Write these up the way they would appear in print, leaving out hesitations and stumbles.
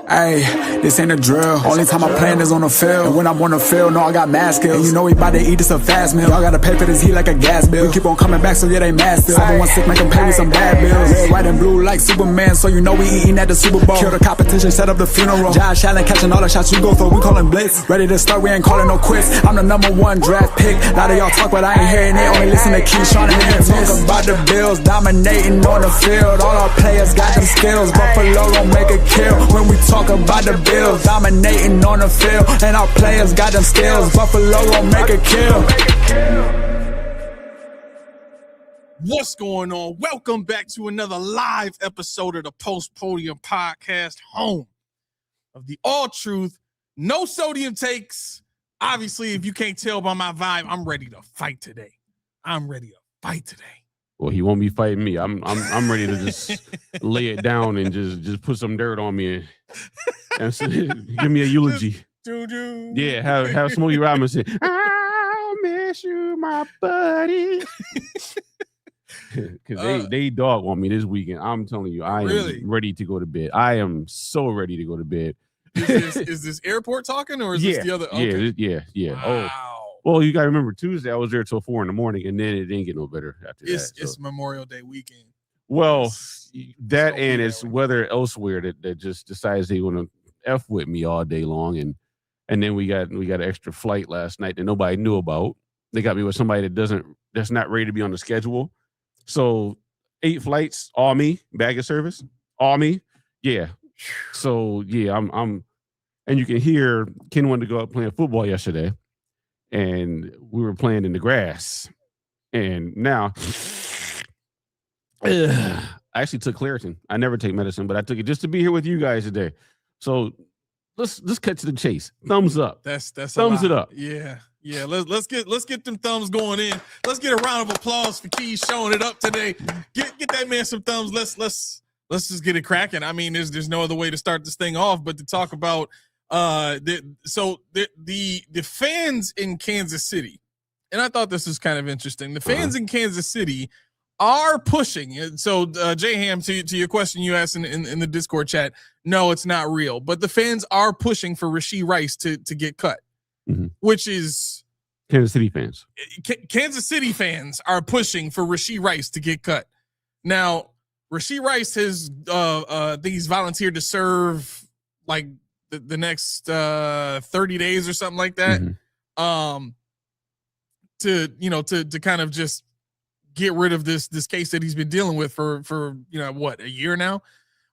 Hey, this ain't a drill. Only time I plan is on the field. And when I'm on the field, no, I got mad skills. And you know we bout to eat this a fast meal. Y'all gotta pay for this heat like a gas bill. We keep on coming back, so yeah, they mad still. 716, make them pay me some bad bills. Red, white, and blue like Superman, so you know we eating at the Super Bowl. Kill the competition, set up the funeral. Josh Allen catching all the shots you go for. We callin' blitz. Ready to start, we ain't calling no quits. I'm the #1 draft pick. A lot of y'all talk, but I ain't hearing it. Only listen to Keon and talk about the Bills dominating on the field. All our players got them skills. Buffalo gon' make a kill when we talk about the Bills. Dominating on the field, and our players got them skills. Buffalo gon' make a kill. What's going on? Welcome back to another live episode of the Postpodiumpodcast, home of the all truth, no sodium takes. Obviously, if you can't tell by my vibe, I'm ready to fight today. Well, he won't be fighting me. I'm ready to just lay it down and just put some dirt on me and give me a eulogy. Yeah, have Smokey Robinson. I'll miss you, my buddy. Because they dog on me this weekend. I'm telling you, I am ready to go to bed. I am so ready to go to bed. Is this airport talking or is this the other? Okay. Yeah. Wow. Oh. Well, you got to remember, Tuesday I was there till 4 a.m, and then it didn't get no better after that. It's Memorial Day weekend. Well, that and it's weather elsewhere that just decides they want to F with me all day long, and then we got an extra flight last night that nobody knew about. They got me with somebody that's not ready to be on the schedule. So 8 flights, all me, baggage service, all me. Yeah. So yeah, I'm and you can hear Ken wanted to go out playing football yesterday. And we were playing in the grass. And now, I actually took Claritin. I never take medicine, but I took it just to be here with you guys today. So let's cut to the chase. Thumbs up. That's thumbs it up. Yeah. Let's get them thumbs going in. Let's get a round of applause for Keys showing it up today. Get that man some thumbs. Let's just get it cracking. I mean, there's no other way to start this thing off but to talk about the fans in Kansas City, and I thought this was kind of interesting. The fans in Kansas City are pushing. And so, J-Ham, to your question you asked in the Discord chat, no, it's not real. But the fans are pushing for Rashee Rice to get cut, which is Kansas City fans. Kansas City fans are pushing for Rashee Rice to get cut. Now, Rashee Rice has I think he's volunteered to serve like the next 30 days or something like that, to kind of just get rid of this case that he's been dealing with for a year now.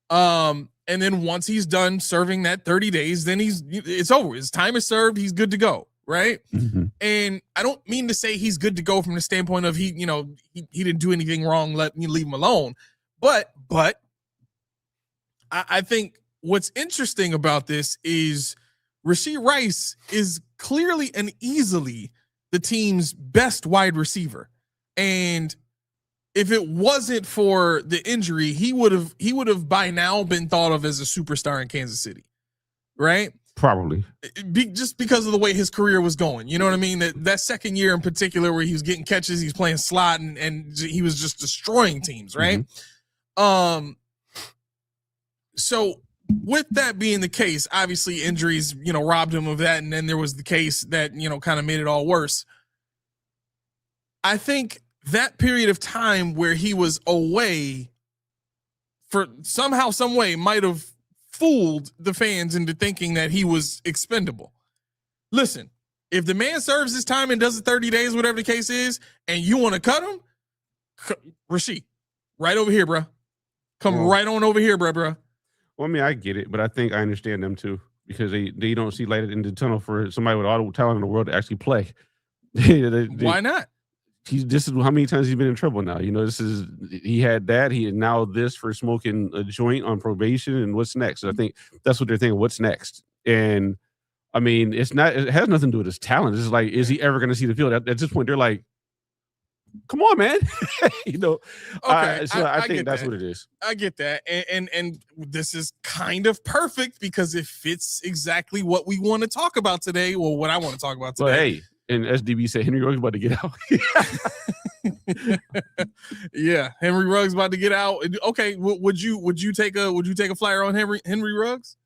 And then once he's done serving that 30 days, then it's over. His time is served. He's good to go. Right. And I don't mean to say he's good to go from the standpoint of he didn't do anything wrong. Let me leave him alone. But I think what's interesting about this is Rashee Rice is clearly and easily the team's best wide receiver. And if it wasn't for the injury, he would have by now been thought of as a superstar in Kansas City. Right? Probably. Just because of the way his career was going. You know what I mean? That second year in particular where he was getting catches, he's playing slot and he was just destroying teams, right? So with that being the case, obviously injuries, robbed him of that. And then there was the case that, kind of made it all worse. I think that period of time where he was away for somehow, some way might have fooled the fans into thinking that he was expendable. Listen, if the man serves his time and does it 30 days, whatever the case is, and you want to cut him, Rashee, right over here, bro. Right on over here, bro. Well, I mean, I get it, but I think I understand them too because they don't see light in the tunnel for somebody with all the talent in the world to actually play. Why not? This is how many times he's been in trouble now. He had that. He had now this for smoking a joint on probation, and what's next? So I think that's what they're thinking. What's next? And I mean, it has nothing to do with his talent. It's like, is he ever going to see the field? At this point, they're like, come on, man. Okay. So I think that's what it is. I get that. And this is kind of perfect because it fits exactly what we want to talk about today. Well, what I want to talk about today. Well, hey, and SDB said Henry Ruggs about to get out. Yeah, Henry Ruggs about to get out. Okay, would you take a flyer on Henry Ruggs?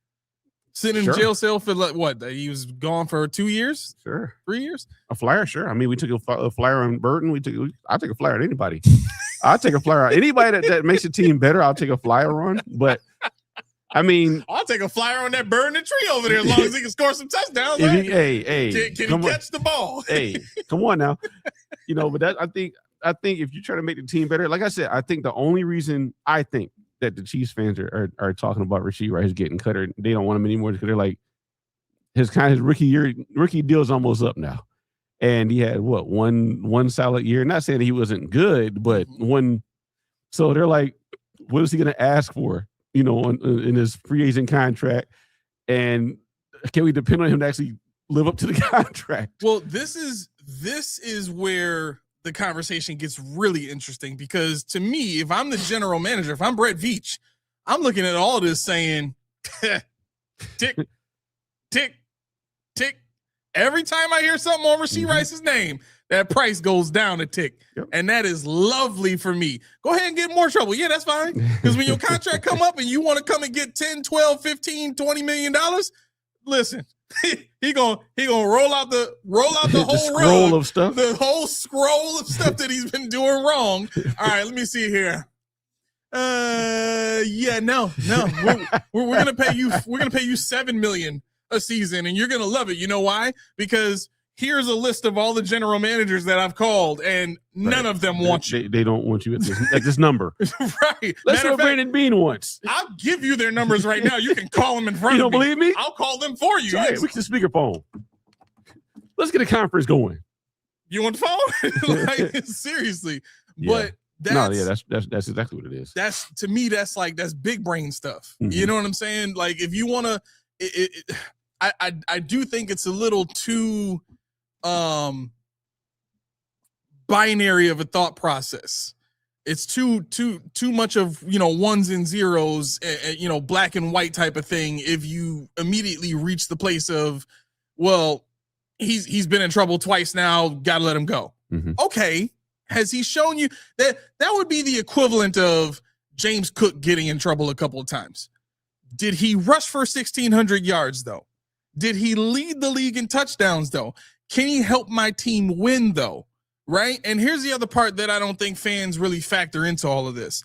sitting in jail cell for like what? He was gone for 2 years? Sure. 3 years? A flyer, sure. I mean, we took a flyer on Burton. I'll take a flyer on anybody. I'll take a flyer on anybody that makes the team better. I'll take a flyer on. But I mean, I'll take a flyer on that bird in the tree over there as long as he can score some touchdowns. Can he catch the ball? Hey, come on now. But I think if you try to make the team better, like I said, I think the only reason I think that the Chiefs fans are talking about Rashee Rice getting cut, or they don't want him anymore because they're like, his rookie deal is almost up now. And he had one solid year. Not saying that he wasn't good, but one. So they're like, what is he going to ask for? In his free agent contract, and can we depend on him to actually live up to the contract? Well, this is where the conversation gets really interesting, because to me, if I'm the general manager, if I'm Brett Veach, I'm looking at all this saying, tick, tick, tick. Every time I hear something on Rashee Rice's name, that price goes down a tick. Yep. And that is lovely for me. Go ahead and get more trouble. Yeah, that's fine. Because when your contract come up and you want to come and get 10, 12, 15, $20 million, listen, he gonna roll out the whole scroll of stuff. The whole scroll of stuff that he's been doing wrong. All right, let me see here. No. We're gonna pay you $7 million a season, and you're gonna love it. You know why? Because here's a list of all the general managers that I've called, and none of them want you. They don't want you at this number. Right. Let's see what Brandon Bean wants. I'll give you their numbers right now. You can call them in front of me. You don't believe me? I'll call them for you. Yes. We can speakerphone. Let's get a conference going. You want the phone? Like, seriously. Yeah. But that's exactly what it is. That's, to me, that's big brain stuff. Mm-hmm. You know what I'm saying? Like, if you want to, I do think it's a little too binary of a thought process. It's too much of, ones and zeros, black and white type of thing. If you immediately reach the place of, well, he's been in trouble twice now, gotta let him go. Mm-hmm. Okay, has he shown you that would be the equivalent of James Cook getting in trouble a couple of times? Did he rush for 1,600 yards though? Did he lead the league in touchdowns though? Can he help my team win though? Right? And here's the other part that I don't think fans really factor into all of this.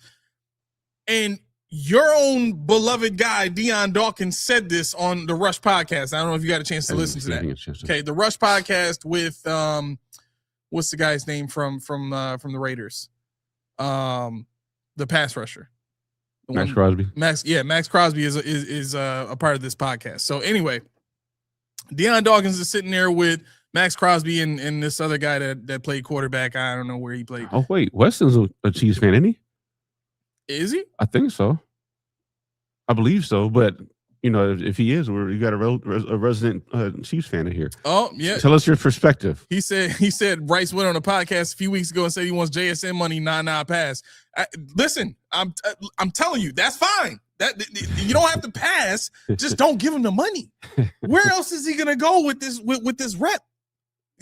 And your own beloved guy, Deion Dawkins, said this on the Rush podcast. I don't know if you got a chance to listen to that. Okay, the Rush podcast with what's the guy's name from the Raiders? The pass rusher. Max Crosby. Max Crosby is a part of this podcast. So anyway, Deion Dawkins is sitting there with Max Crosby and this other guy that played quarterback. I don't know where he played. Oh, wait. Weston's a Chiefs fan, isn't he? Is he? I think so. I believe so. But, if he is, you got a resident Chiefs fan in here. Oh, yeah. Tell us your perspective. He said Rice went on a podcast a few weeks ago and said he wants JSN money, nah, pass. Listen, I'm telling you, that's fine. That you don't have to pass. Just don't give him the money. Where else is he gonna go with this rep?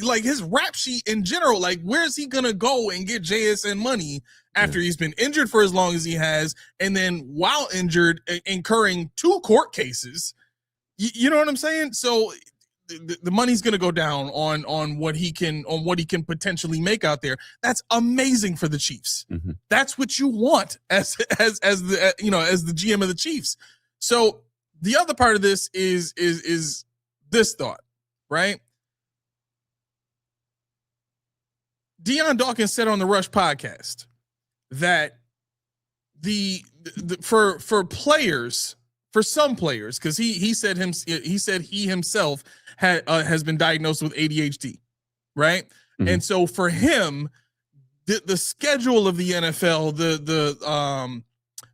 Like his rap sheet in general, like where is he gonna go and get JSN money after he's been injured for as long as he has, and then while injured, incurring 2 court cases? You know what I'm saying? So the money's gonna go down on what he can potentially make out there. That's amazing for the Chiefs. Mm-hmm. That's what you want as the GM of the Chiefs. So the other part of this is this thought, right? Deion Dawkins said on the Rush podcast that for players, for some players, because he said he himself has been diagnosed with ADHD, right? Mm-hmm. And so for him, the schedule of the NFL,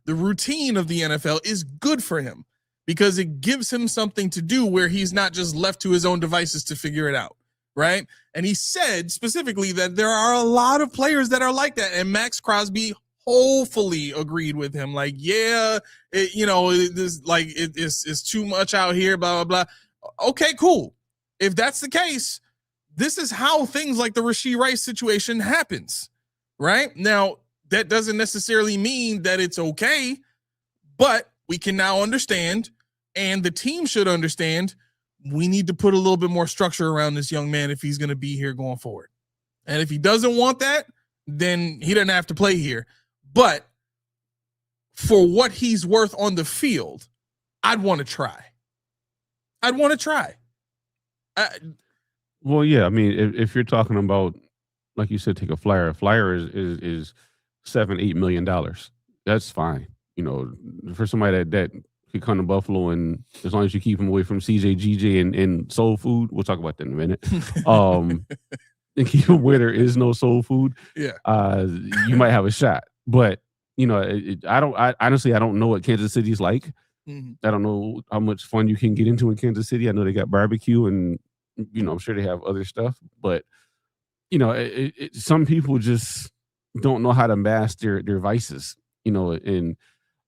the routine of the NFL is good for him because it gives him something to do where he's not just left to his own devices to figure it out. Right. And he said specifically that there are a lot of players that are like that. And Max Crosby hopefully agreed with him. Like, yeah, it's too much out here, blah, blah, blah. Okay, cool. If that's the case, this is how things like the Rashee Rice situation happens. Right now, that doesn't necessarily mean that it's okay, but we can now understand And the team should understand we need to put a little bit more structure around this young man if he's going to be here going forward. And if he doesn't want that, then he doesn't have to play here. But for what he's worth on the field, I'd want to try. Well, yeah. I mean, if you're talking about, like you said, take a flyer. A flyer is $7-8 million. That's fine. You know, for somebody that could come to Buffalo, and as long as you keep him away from CJ, and soul food, we'll talk about that in a minute. And keep him where there is no soul food. Yeah. You might have a shot, but you know, I honestly don't know what Kansas City's like. Mm-hmm. I don't know how much fun you can get into in Kansas City. I know they got barbecue, and you know, I'm sure they have other stuff, but you know, some people just don't know how to master their vices, you know. And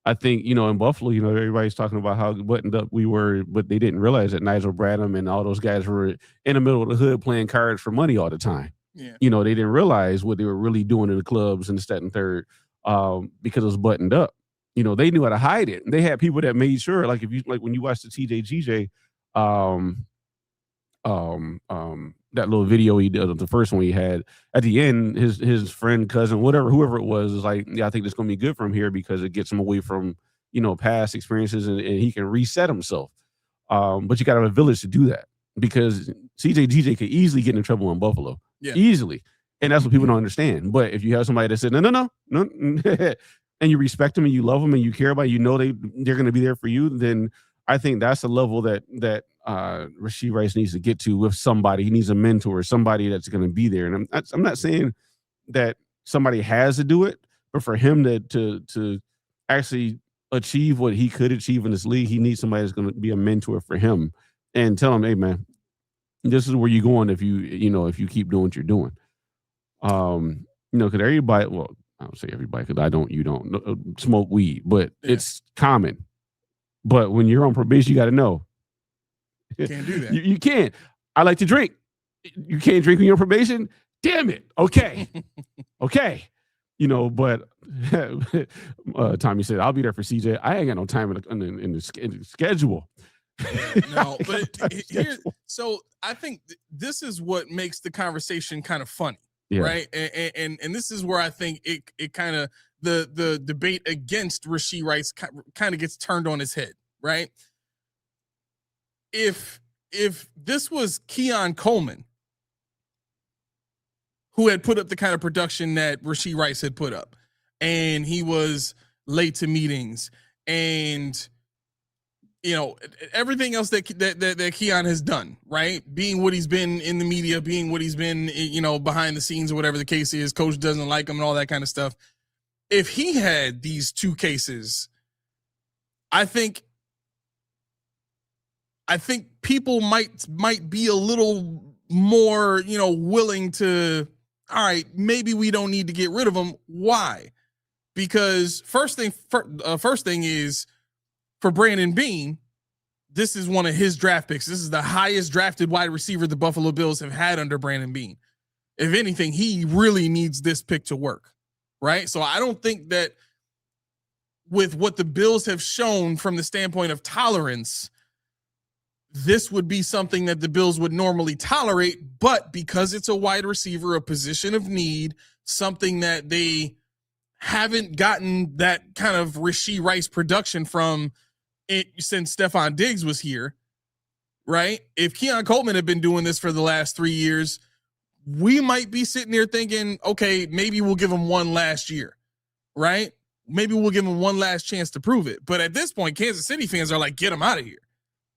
I think, you know, in Buffalo, you know, everybody's talking about how buttoned up we were, but they didn't realize that Nigel Bradham and all those guys were in the middle of the hood playing cards for money all the time. Yeah. You know, they didn't realize what they were really doing in the clubs and this, that, and third, because it was buttoned up. You know, they knew how to hide it. They had people that made sure, like when you watch the TJGJ, that little video he did, the first one he had, at the end, his friend, cousin, whoever it was like, yeah, I think this is gonna be good for him here because it gets him away from, you know, past experiences, and he can reset himself. But you gotta have a village to do that, because CJ could easily get in trouble in Buffalo. Yeah. Easily. And that's what people don't understand. But if you have somebody that said, no, and you respect them and you love them and you care about it, you know they're gonna be there for you, then I think that's the level that Rashee Rice needs to get to with somebody. He needs a mentor, somebody that's going to be there. And I'm not saying that somebody has to do it, but for him to actually achieve what he could achieve in this league, he needs somebody that's going to be a mentor for him and tell him, hey man, this is where you're going if you keep doing what you're doing. You know, because everybody, well, I don't say everybody, because you don't smoke weed, but it's common. But when you're on probation, you got to know. Can't do that. You can't. I like to drink. You can't drink when you're on probation? Damn it. Okay. Okay. You know, but Tommy said, I'll be there for CJ. I ain't got no time in the schedule. No, but so I think this is what makes the conversation kind of funny, right? And this is where I think it kind of, the debate against Rashee Rice kind of gets turned on his head, right? If this was Keon Coleman, who had put up the kind of production that Rashee Rice had put up, and he was late to meetings, and you know, everything else that Keon has done, right? Being what he's been in the media, being what he's been, you know, behind the scenes or whatever the case is, coach doesn't like him and all that kind of stuff. If he had these two cases, I think people might be a little more, you know, willing to, all right, maybe we don't need to get rid of him. Why? Because first thing is, for Brandon Beane, this is one of his draft picks. This is the highest drafted wide receiver the Buffalo Bills have had under Brandon Beane. If anything, he really needs this pick to work. Right. So I don't think that with what the Bills have shown from the standpoint of tolerance, this would be something that the Bills would normally tolerate. But because it's a wide receiver, a position of need, something that they haven't gotten that kind of Rashee Rice production from it since Stephon Diggs was here. Right. If Keon Coleman had been doing this for the last 3 years, we might be sitting there thinking, okay, maybe we'll give him one last year, right? Maybe we'll give him one last chance to prove it. But at this point, Kansas City fans are like, get him out of here.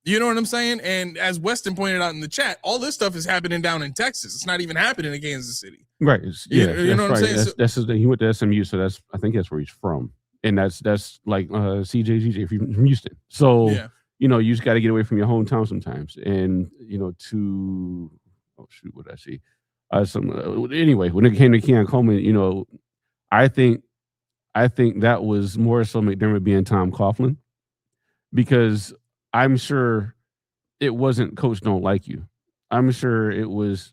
You know what I'm saying? And as Weston pointed out in the chat, all this stuff is happening down in Texas. It's not even happening in Kansas City. Right. You know what I'm saying? He went to SMU, so I think that's where he's from. And that's like CJGJ from Houston. So, you know, you just got to get away from your hometown sometimes. And, you know, what did I see? Anyway, when it came to Keon Coleman, you know, I think that was more so McDermott being Tom Coughlin, because I'm sure it wasn't coach don't like you. I'm sure it was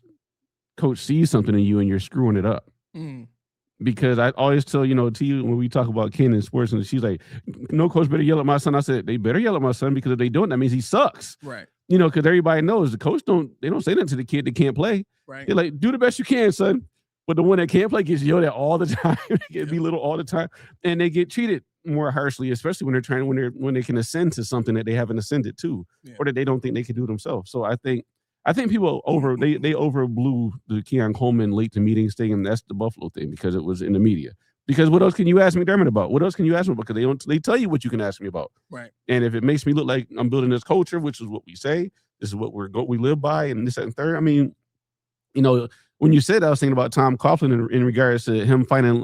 coach sees something in you and you're screwing it up. because I always tell, to you when we talk about Ken and sports, and she's like, no coach better yell at my son. I said, they better yell at my son, because if they don't, that means he sucks. Right. Because everybody knows the coach don't say that to the kid that can't play. Right. They're like, do the best you can, son. But the one that can't play gets yelled at all the time. They get belittled all the time. And they get treated more harshly, especially when they can ascend to something that they haven't ascended to, or that they don't think they can do themselves. So I think people they overblew the Keon Coleman late to meetings thing, and that's the Buffalo thing, because it was in the media. Because what else can you ask McDermott about? What else can you ask me about? Because they tell you what you can ask me about. Right. And if it makes me look like I'm building this culture, which is what we say, this is what we live by, and this, that, and third. I mean, when you said that, I was thinking about Tom Coughlin in regards to him finding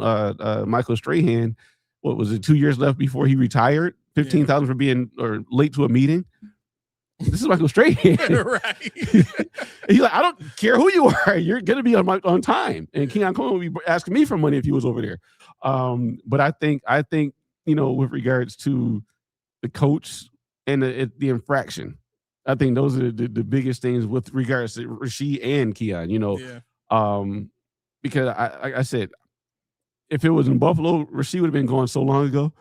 Michael Strahan. What was it? 2 years left before he retired. 15,000 for being late to a meeting. This is Michael Strahan. Right. He's like, I don't care who you are. You're going to be on time. And Keon Coleman would be asking me for money if he was over there. But I think with regards to the coach and the infraction, I think those are the biggest things with regards to Rashee and Keon. Because I said, if it was in Buffalo, Rashee would have been gone so long ago,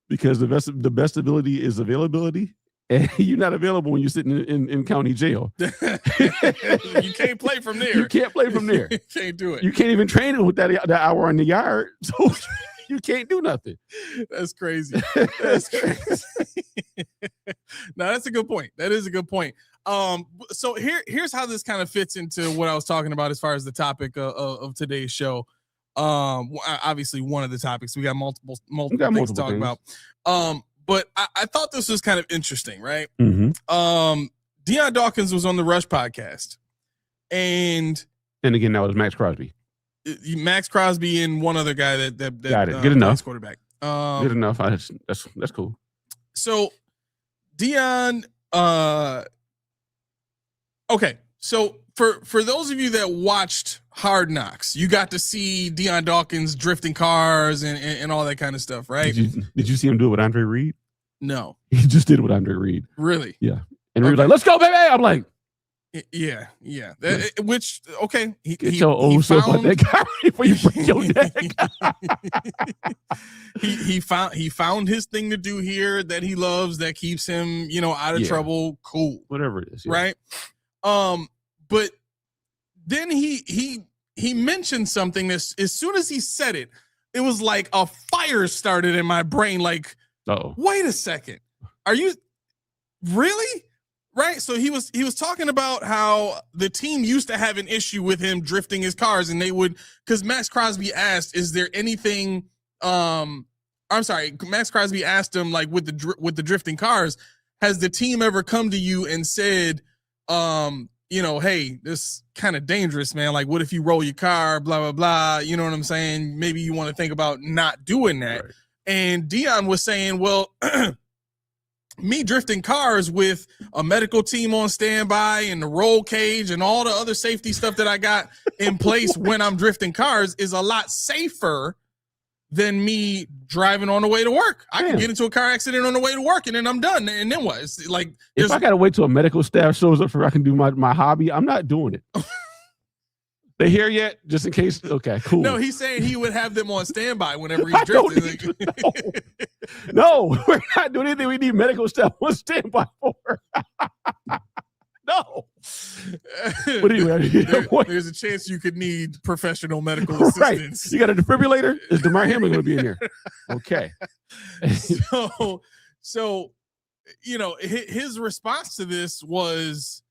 because the best ability is availability. And you're not available when you're sitting in county jail. You can't play from there. You can't play from there. You can't do it. You can't even train it with that hour on the yard. So you can't do nothing. That's crazy. That's crazy. No, that's a good point. That is a good point. So here's how this kind of fits into what I was talking about as far as the topic of today's show. Obviously one of the topics. We got multiple things to talk about. But I thought this was kind of interesting, right? Mm-hmm. Deion Dawkins was on the Rush podcast, and again, that was Max Crosby. Max Crosby and one other guy that got it. Good enough. Quarterback. Good enough. That's cool. So Deion. Okay, so for those of you that watched Hard Knocks, you got to see Deion Dawkins drifting cars and all that kind of stuff, right? Did you see him do it with Andre Reed? No. He just did it with Andre Reed. Really? Yeah. And Reed was like, let's go, baby. I'm like, yeah. Which, okay. Get your old self on that guy before you break your neck. he found his thing to do here that he loves, that keeps him, out of trouble. Cool. Whatever it is. Yeah. Right? But then he mentioned something that as soon as he said it, it was like a fire started in my brain. Like, wait a second. Are you really? Right. So he was talking about how the team used to have an issue with him drifting his cars, and they would, because Max Crosby asked, is there anything, Max Crosby asked him, like, with the drifting cars, has the team ever come to you and said, hey, this kind of dangerous, man. Like, what if you roll your car, blah, blah, blah. You know what I'm saying? Maybe you want to think about not doing that. Right. And Deion was saying, well, me drifting cars with a medical team on standby and the roll cage and all the other safety stuff that I got in place when I'm drifting cars is a lot safer than me driving on the way to work. I can get into a car accident on the way to work, and then I'm done. And then what? It's like, if I gotta wait till a medical staff shows up for I can do my hobby, I'm not doing it. They here yet? Just in case. Okay, cool. No, he's saying he would have them on standby whenever he's drifting. No, we're not doing anything we need medical staff on standby for. No. But anyway, there's a chance you could need professional medical assistance. Right. You got a defibrillator? Is DeMar Hamlin going to be in here? Okay. So, his response to this was,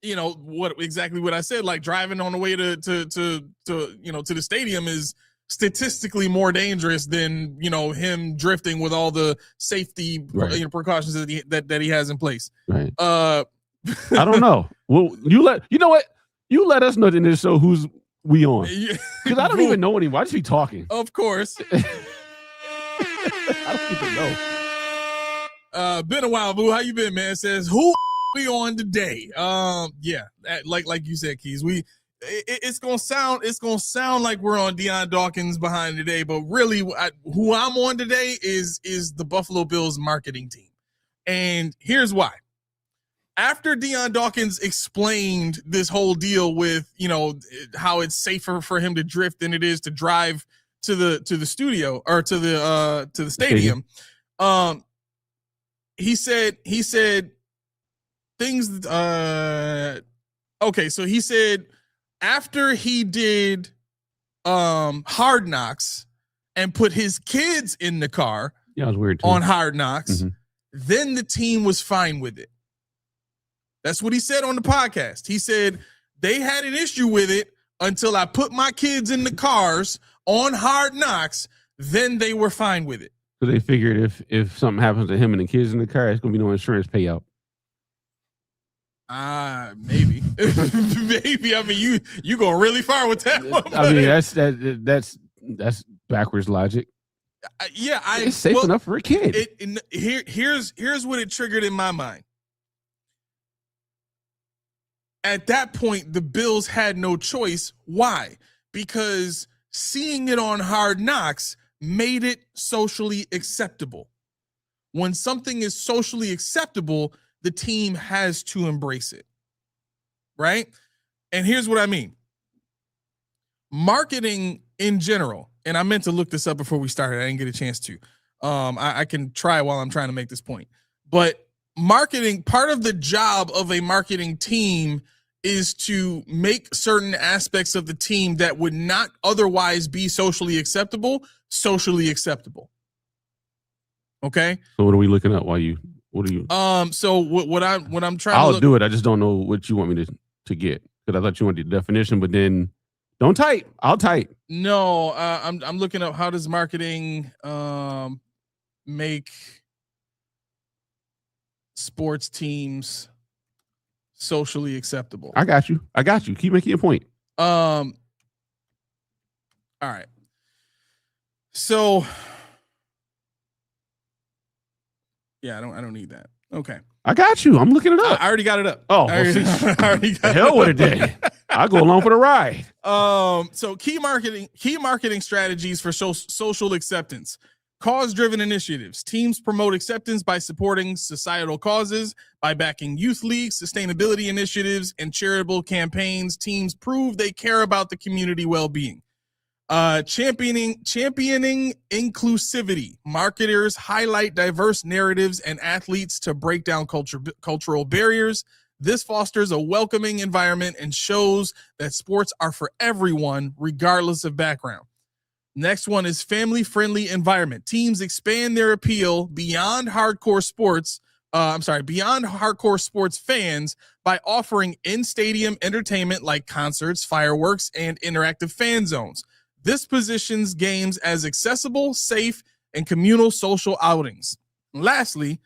what I said, like driving on the way to the stadium is statistically more dangerous than, him drifting with all the safety precautions that he has in place. Right. I don't know. Well, you let us know in this show who's we on, because I don't even know anymore. I just be talking. Of course. I don't even know. Been a while, boo. How you been, man? Says who we on today? Like you said, Keys. It's gonna sound like we're on Deion Dawkins behind today, but really, who I'm on today is the Buffalo Bills marketing team, and here's why. After Deion Dawkins explained this whole deal with, how it's safer for him to drift than it is to drive to the studio or to the stadium. He said things. Okay, so he said after he did Hard Knocks and put his kids in the car. Yeah, it was weird too. On Hard Knocks, then the team was fine with it. That's what he said on the podcast. He said they had an issue with it until I put my kids in the cars on Hard Knocks. Then they were fine with it. So they figured if something happens to him and the kids in the car, it's gonna be no insurance payout. Maybe. Maybe. I mean, you go really far with that one. I mean, that's backwards logic. It's safe enough for a kid. Here's what it triggered in my mind. At that point, the Bills had no choice. Why? Because seeing it on Hard Knocks made it socially acceptable. When something is socially acceptable, the team has to embrace it, right? And here's what I mean. Marketing in general, and I meant to look this up before we started. I didn't get a chance to. I can try while I'm trying to make this point. But marketing, part of the job of a marketing team is to make certain aspects of the team that would not otherwise be socially acceptable. Okay? So what are we looking at? What are you? So what I'm trying I'll to do it. I just don't know what you want me to get. Because I thought you wanted the definition, but then don't type. I'll type. No, I'm looking up how does marketing make sports teams socially acceptable. I got you. Keep making your point. All right. So yeah, I don't need that. Okay. I got you. I'm looking it up. I already got it up. Oh, I already got hell with a day. I'll go along for the ride. So key marketing strategies for social acceptance. Cause-driven initiatives. Teams promote acceptance by supporting societal causes, by backing youth leagues, sustainability initiatives, and charitable campaigns. Teams prove they care about the community well-being. Championing inclusivity. Marketers highlight diverse narratives and athletes to break down cultural barriers. This fosters a welcoming environment and shows that sports are for everyone, regardless of background. Next one is family-friendly environment. Teams expand their appeal beyond hardcore sports fans by offering in-stadium entertainment like concerts, fireworks, and interactive fan zones. This positions games as accessible, safe, and communal social outings. Lastly,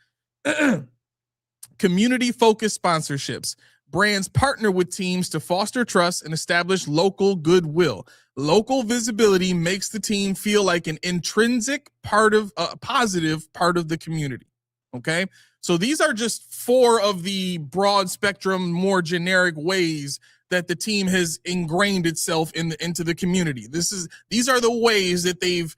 community-focused sponsorships. Brands partner with teams to foster trust and establish local goodwill. Local visibility makes the team feel like an intrinsic positive part of the community. Okay, so these are just 4 of the broad spectrum, more generic ways that the team has ingrained itself into the community. These are the ways that they've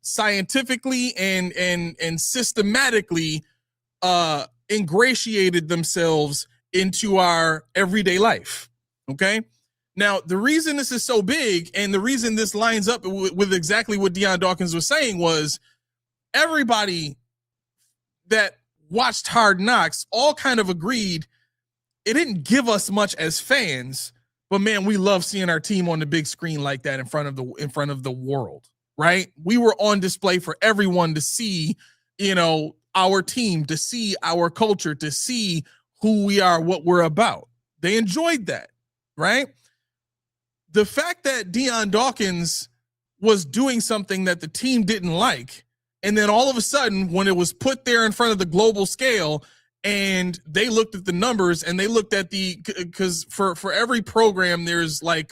scientifically and systematically ingratiated themselves into our everyday life. Okay. Now, the reason this is so big and the reason this lines up with exactly what Deion Dawkins was saying was everybody that watched Hard Knocks all kind of agreed it didn't give us much as fans, but man, we love seeing our team on the big screen like that in front of the world, right? We were on display for everyone to see, our team, to see our culture, to see who we are, what we're about. They enjoyed that, right? The fact that Deion Dawkins was doing something that the team didn't like, and then all of a sudden, when it was put there in front of the global scale, and they looked at the numbers and they looked at because for every program, there's like,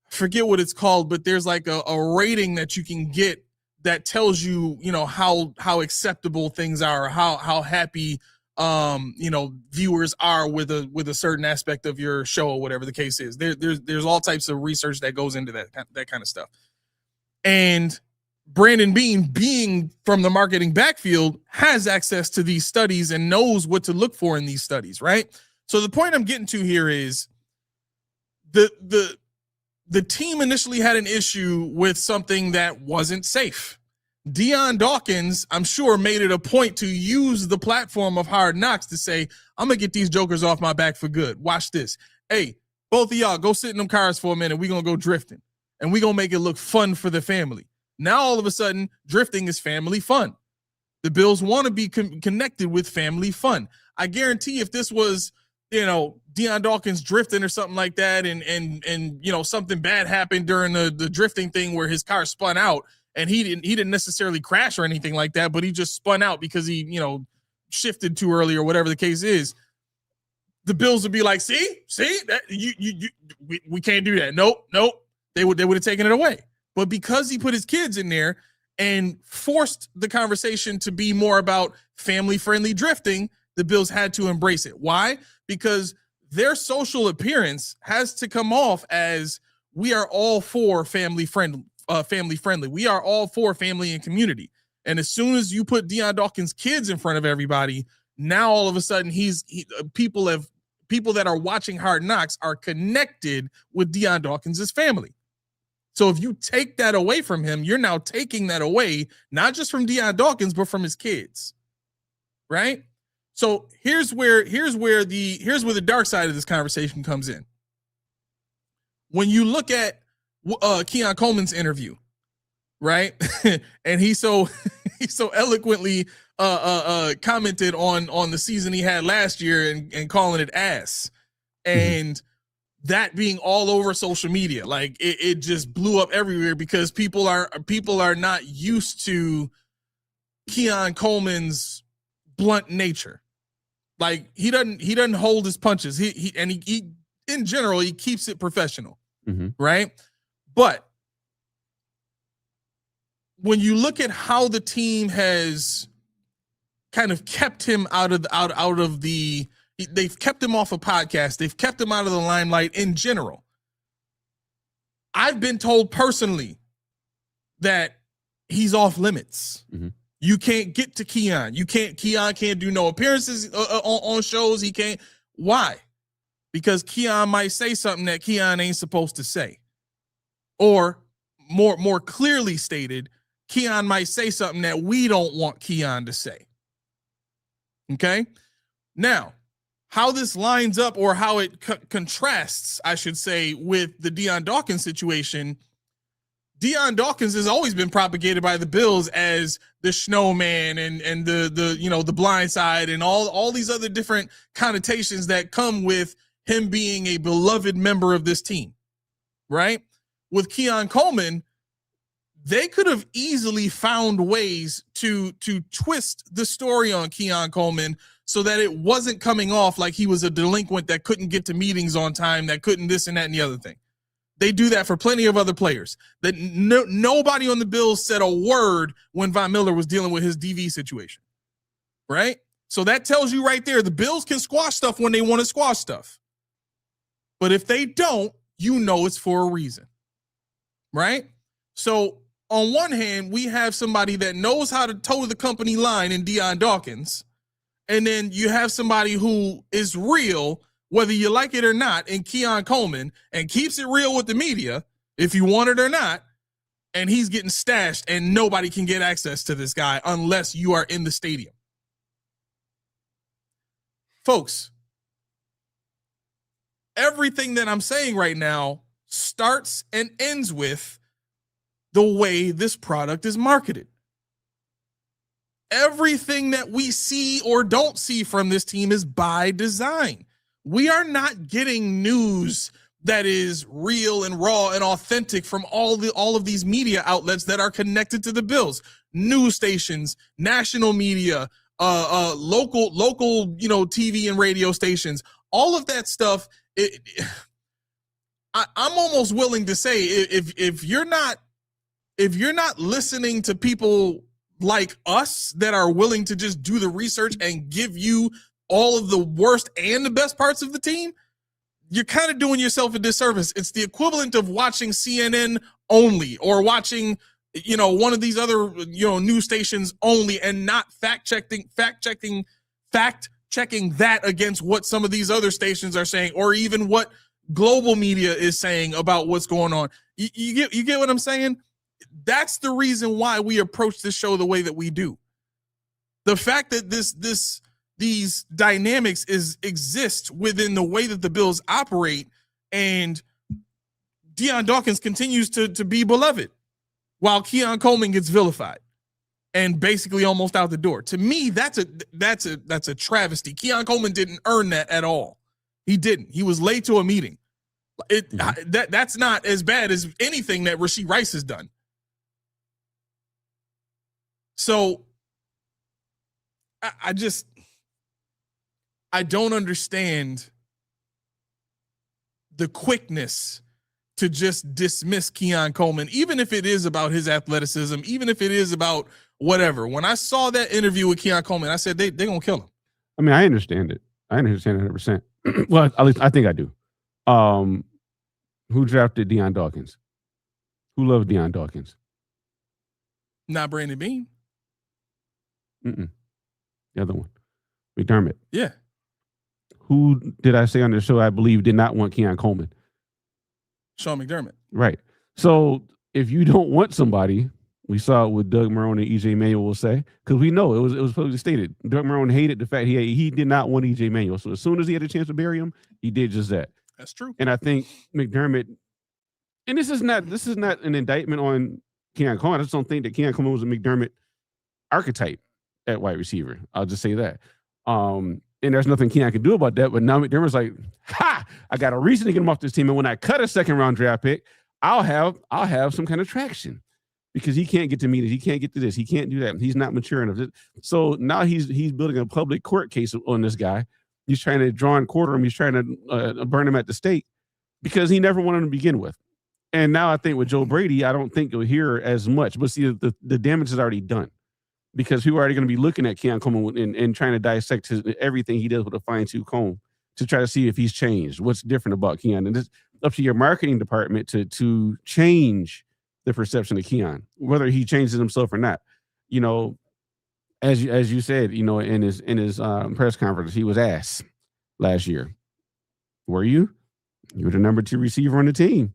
forget what it's called, but there's like a rating that you can get that tells you, how acceptable things are, how happy, viewers are with a certain aspect of your show or whatever the case is. There's all types of research that goes into that kind of stuff. And Brandon Beane, being from the marketing backfield, has access to these studies and knows what to look for in these studies, right? So the point I'm getting to here is the the team initially had an issue with something that wasn't safe. Deion Dawkins, I'm sure, made it a point to use the platform of Hard Knocks to say, I'm going to get these jokers off my back for good. Watch this. Hey, both of y'all, go sit in them cars for a minute. We're going to go drifting. And we're going to make it look fun for the family. Now, all of a sudden, drifting is family fun. The Bills want to be connected with family fun. I guarantee if this was, Deion Dawkins drifting or something like that, and something bad happened during the drifting thing where his car spun out, and he didn't necessarily crash or anything like that, but he just spun out because he, shifted too early or whatever the case is. The Bills would be like, see, that we can't do that. Nope. They would have taken it away. But because he put his kids in there and forced the conversation to be more about family-friendly drifting, the Bills had to embrace it. Why? Because their social appearance has to come off as we are all for family-friendly. We are all for family and community. And as soon as you put Deion Dawkins' kids in front of everybody, now all of a sudden people that are watching Hard Knocks are connected with Deion Dawkins' family. So if you take that away from him, you're now taking that away, not just from Deion Dawkins, but from his kids. Right? So here's where the dark side of this conversation comes in. When you look at Keon Coleman's interview, right? And he so eloquently commented on the season he had last year and calling it ass. And that being all over social media, like it just blew up everywhere because people are not used to Keon Coleman's blunt nature. Like he doesn't hold his punches. He in general, he keeps it professional. Right? But when you look at how the team has kind of kept him out of the they've kept him off of podcasts, they've kept him out of the limelight in general. I've been told personally that he's off limits. You can't get to Keon. Keon can't do no appearances on shows. He can't. Why? Because Keon might say something that Keon ain't supposed to say. Or more clearly stated, Keon might say something that we don't want Keon to say. Okay? Now, how this lines up or how it contrasts, I should say, with the Deion Dawkins situation, Deion Dawkins has always been propagated by the Bills as the snowman and the blind side and all these other different connotations that come with him being a beloved member of this team, right? With Keon Coleman, they could have easily found ways to twist the story on Keon Coleman so that it wasn't coming off like he was a delinquent that couldn't get to meetings on time, that couldn't this and that and the other thing. They do that for plenty of other players. That nobody on the Bills said a word when Von Miller was dealing with his DV situation, right? So that tells you right there, the Bills can squash stuff when they want to squash stuff. But if they don't, it's for a reason, right? So on one hand, we have somebody that knows how to toe the company line in Deion Dawkins, and then you have somebody who is real, whether you like it or not, in Keon Coleman, and keeps it real with the media, if you want it or not, and he's getting stashed, and nobody can get access to this guy unless you are in the stadium. Folks, everything that I'm saying right now starts and ends with the way this product is marketed. Everything that we see or don't see from this team is by design. We are not getting news that is real and raw and authentic from all of these media outlets that are connected to the Bills. News stations, national media, local TV and radio stations, all of that stuff. I'm almost willing to say if you're not listening to people like us that are willing to just do the research and give you all of the worst and the best parts of the team, you're kind of doing yourself a disservice. It's the equivalent of watching CNN only or watching, one of these other, news stations only and not fact checking that against what some of these other stations are saying, or even what global media is saying about what's going on. You get what I'm saying? That's the reason why we approach this show the way that we do. The fact that these dynamics exist within the way that the Bills operate, and Deion Dawkins continues to be beloved while Keon Coleman gets vilified and basically almost out the door. To me, that's a travesty. Keon Coleman didn't earn that at all. He didn't. He was late to a meeting. That's not as bad as anything that Rashee Rice has done. So I don't understand the quickness to just dismiss Keon Coleman, even if it is about his athleticism, even if it is about whatever. When I saw that interview with Keon Coleman, I said, they're going to kill him. I mean, I understand it. I understand 100%. Well, at least I think I do. Who drafted Deion Dawkins? Who loved Deion Dawkins? Not Brandon Beane. The other one. McDermott. Yeah. Who did I say on the show I believe did not want Keon Coleman? Sean McDermott. Right. So if you don't want somebody, we saw what Doug Marrone and EJ Manuel will say, because we know it was publicly stated. Doug Marrone hated the fact he did not want EJ Manuel. So as soon as he had a chance to bury him, he did just that. That's true. And I think McDermott, and this is not an indictment on Keon Coleman. I just don't think that Keon Coleman was a McDermott archetype at wide receiver. I'll just say that. And there's nothing Keon can do about that. But now McDermott's like, ha! I got a reason to get him off this team. And when I cut a second round draft pick, I'll have some kind of traction because he can't get to meetings. He can't get to this. He can't do that. He's not mature enough. So now he's building a public court case on this guy. He's trying to draw and quarter him. He's trying to burn him at the stake because he never wanted him to begin with. And now I think with Joe Brady, I don't think you'll hear as much. But see, the damage is already done because people are already going to be looking at Keon Coleman and trying to dissect everything he does with a fine-tooth comb to try to see if he's changed. What's different about Keon? And it's up to your marketing department to change the perception of Keon, whether he changes himself or not. You know, as you said, you know, in his press conference, he was asked last year. Were you? You were the number 2 receiver on the team.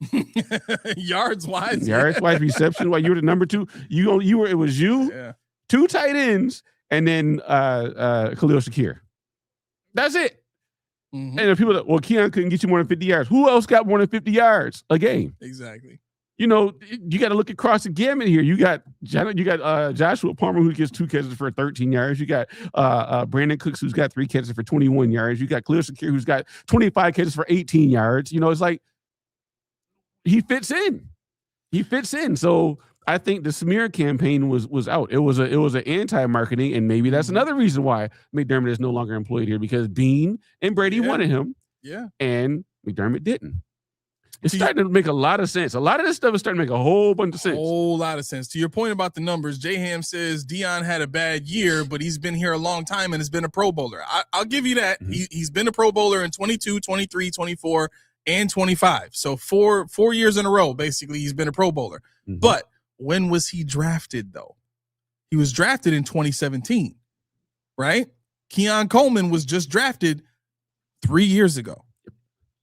Yards wise, reception wise. You were the number 2. You were. It was you, yeah. 2 tight ends, and then Khalil Shakir. That's it. Mm-hmm. And the people that, well, Keon couldn't get you more than 50 yards. Who else got more than 50 yards a game? Exactly. You know, you got to look across the gamut here. You got Joshua Palmer, who gets 2 catches for 13 yards. You got Brandon Cooks, who's got 3 catches for 21 yards. You got Khalil Shakir, who's got 25 catches for 18 yards. You know, it's like he fits in. So I think the smear campaign was out. It was an anti-marketing, and maybe that's another reason why McDermott is no longer employed here, because Beane and Brady wanted him, and McDermott didn't. It's starting to make a lot of sense. A lot of this stuff is starting to make a whole bunch of sense. A whole lot of sense. To your point about the numbers, J-Ham says Deion had a bad year, but he's been here a long time and has been a Pro Bowler. I'll give you that. Mm-hmm. He's been a Pro Bowler in 22, 23, 24, and 25. So four years in a row, basically, he's been a Pro Bowler. Mm-hmm. But when was he drafted, though? He was drafted in 2017, right? Keon Coleman was just drafted 3 years ago.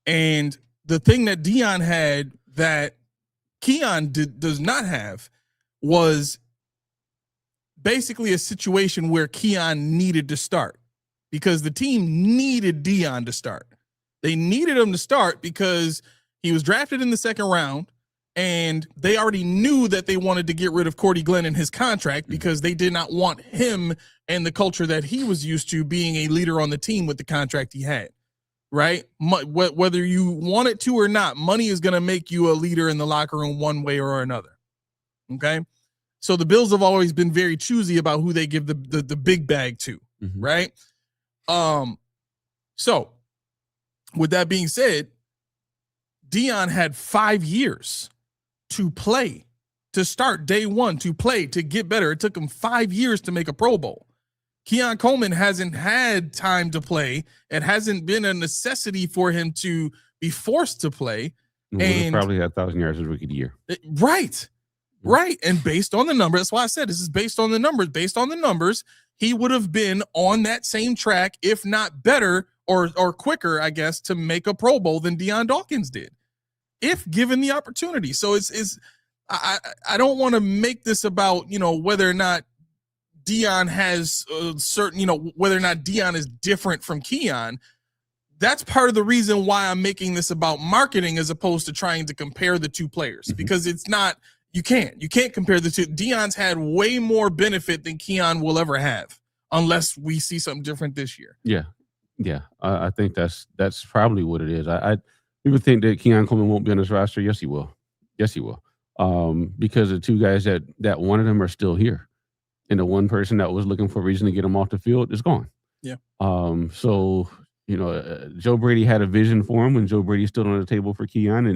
And the thing that Deion had that Keon does not have was basically a situation where Keon needed to start because the team needed Deion to start. They needed him to start because he was drafted in the second round, and they already knew that they wanted to get rid of Cordy Glenn and his contract because they did not want him and the culture that he was used to being a leader on the team with the contract he had. Right? Whether you want it to or not, money is going to make you a leader in the locker room one way or another. Okay? So the Bills have always been very choosy about who they give the big bag to, right? So with that being said, Deion had 5 years to play, to start day one, to play, to get better. It took him 5 years to make a Pro Bowl. Keon Coleman hasn't had time to play. It hasn't been a necessity for him to be forced to play. And probably had 1,000 yards as rookie of the year. Right. And based on the numbers, that's why I said this is based on the numbers. Based on the numbers, he would have been on that same track, if not better, or quicker, I guess, to make a Pro Bowl than Deion Dawkins did, if given the opportunity. So I don't want to make this about, whether or not Deion has a certain, whether or not Deion is different from Keon. That's part of the reason why I'm making this about marketing as opposed to trying to compare the two players, because it's not, you can't compare the two. Deion's had way more benefit than Keon will ever have, unless we see something different this year. Yeah. I think that's probably what it is. People think that Keon Coleman won't be on this roster. Yes, he will. Because the two guys that wanted him are still here. And the one person that was looking for a reason to get him off the field is gone. Yeah. So, Joe Brady had a vision for him when Joe Brady stood on the table for Keon,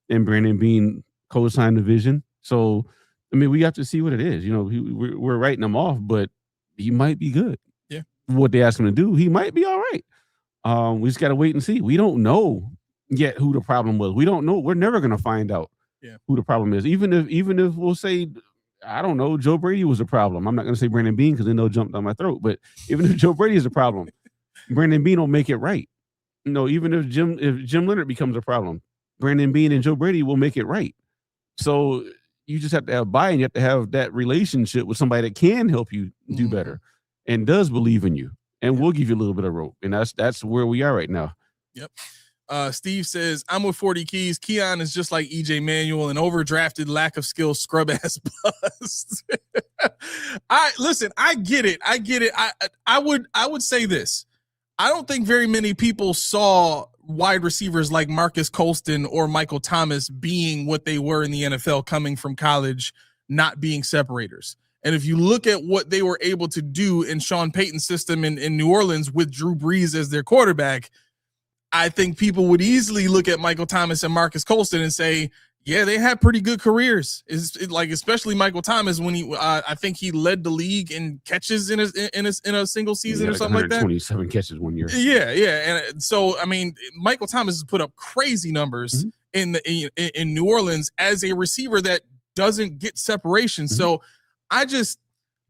and Brandon Beane co-signed the vision. So, I mean, we have to see what it is. We're writing him off, but he might be good. Yeah. What they ask him to do, he might be all right. We just got to wait and see. We don't know yet who the problem was. We don't know. We're never going to find out who the problem is. Even if we'll say, I don't know, Joe Brady was a problem. I'm not going to say Brandon Beane because then they'll jump down my throat. But even if Joe Brady is a problem, Brandon Beane will make it right. Even if Jim Leonard becomes a problem, Brandon Beane and Joe Brady will make it right. So you just have to have buy-in. You have to have that relationship with somebody that can help you do better and does believe in you and will give you a little bit of rope. And that's where we are right now. Yep. Steve says, I'm with 40 Keys. Keon is just like EJ Manuel, an overdrafted, lack of skill, scrub ass bust. I get it. I would say this. I don't think very many people saw wide receivers like Marcus Colston or Michael Thomas being what they were in the NFL coming from college, not being separators. And if you look at what they were able to do in Sean Payton's system in New Orleans with Drew Brees as their quarterback, I think people would easily look at Michael Thomas and Marcus Colston and say, yeah, they had pretty good careers. Especially Michael Thomas when I think he led the league in catches in a single season or something like that. 127 catches one year. Yeah. And so, I mean, Michael Thomas has put up crazy numbers in New Orleans as a receiver that doesn't get separation. So There's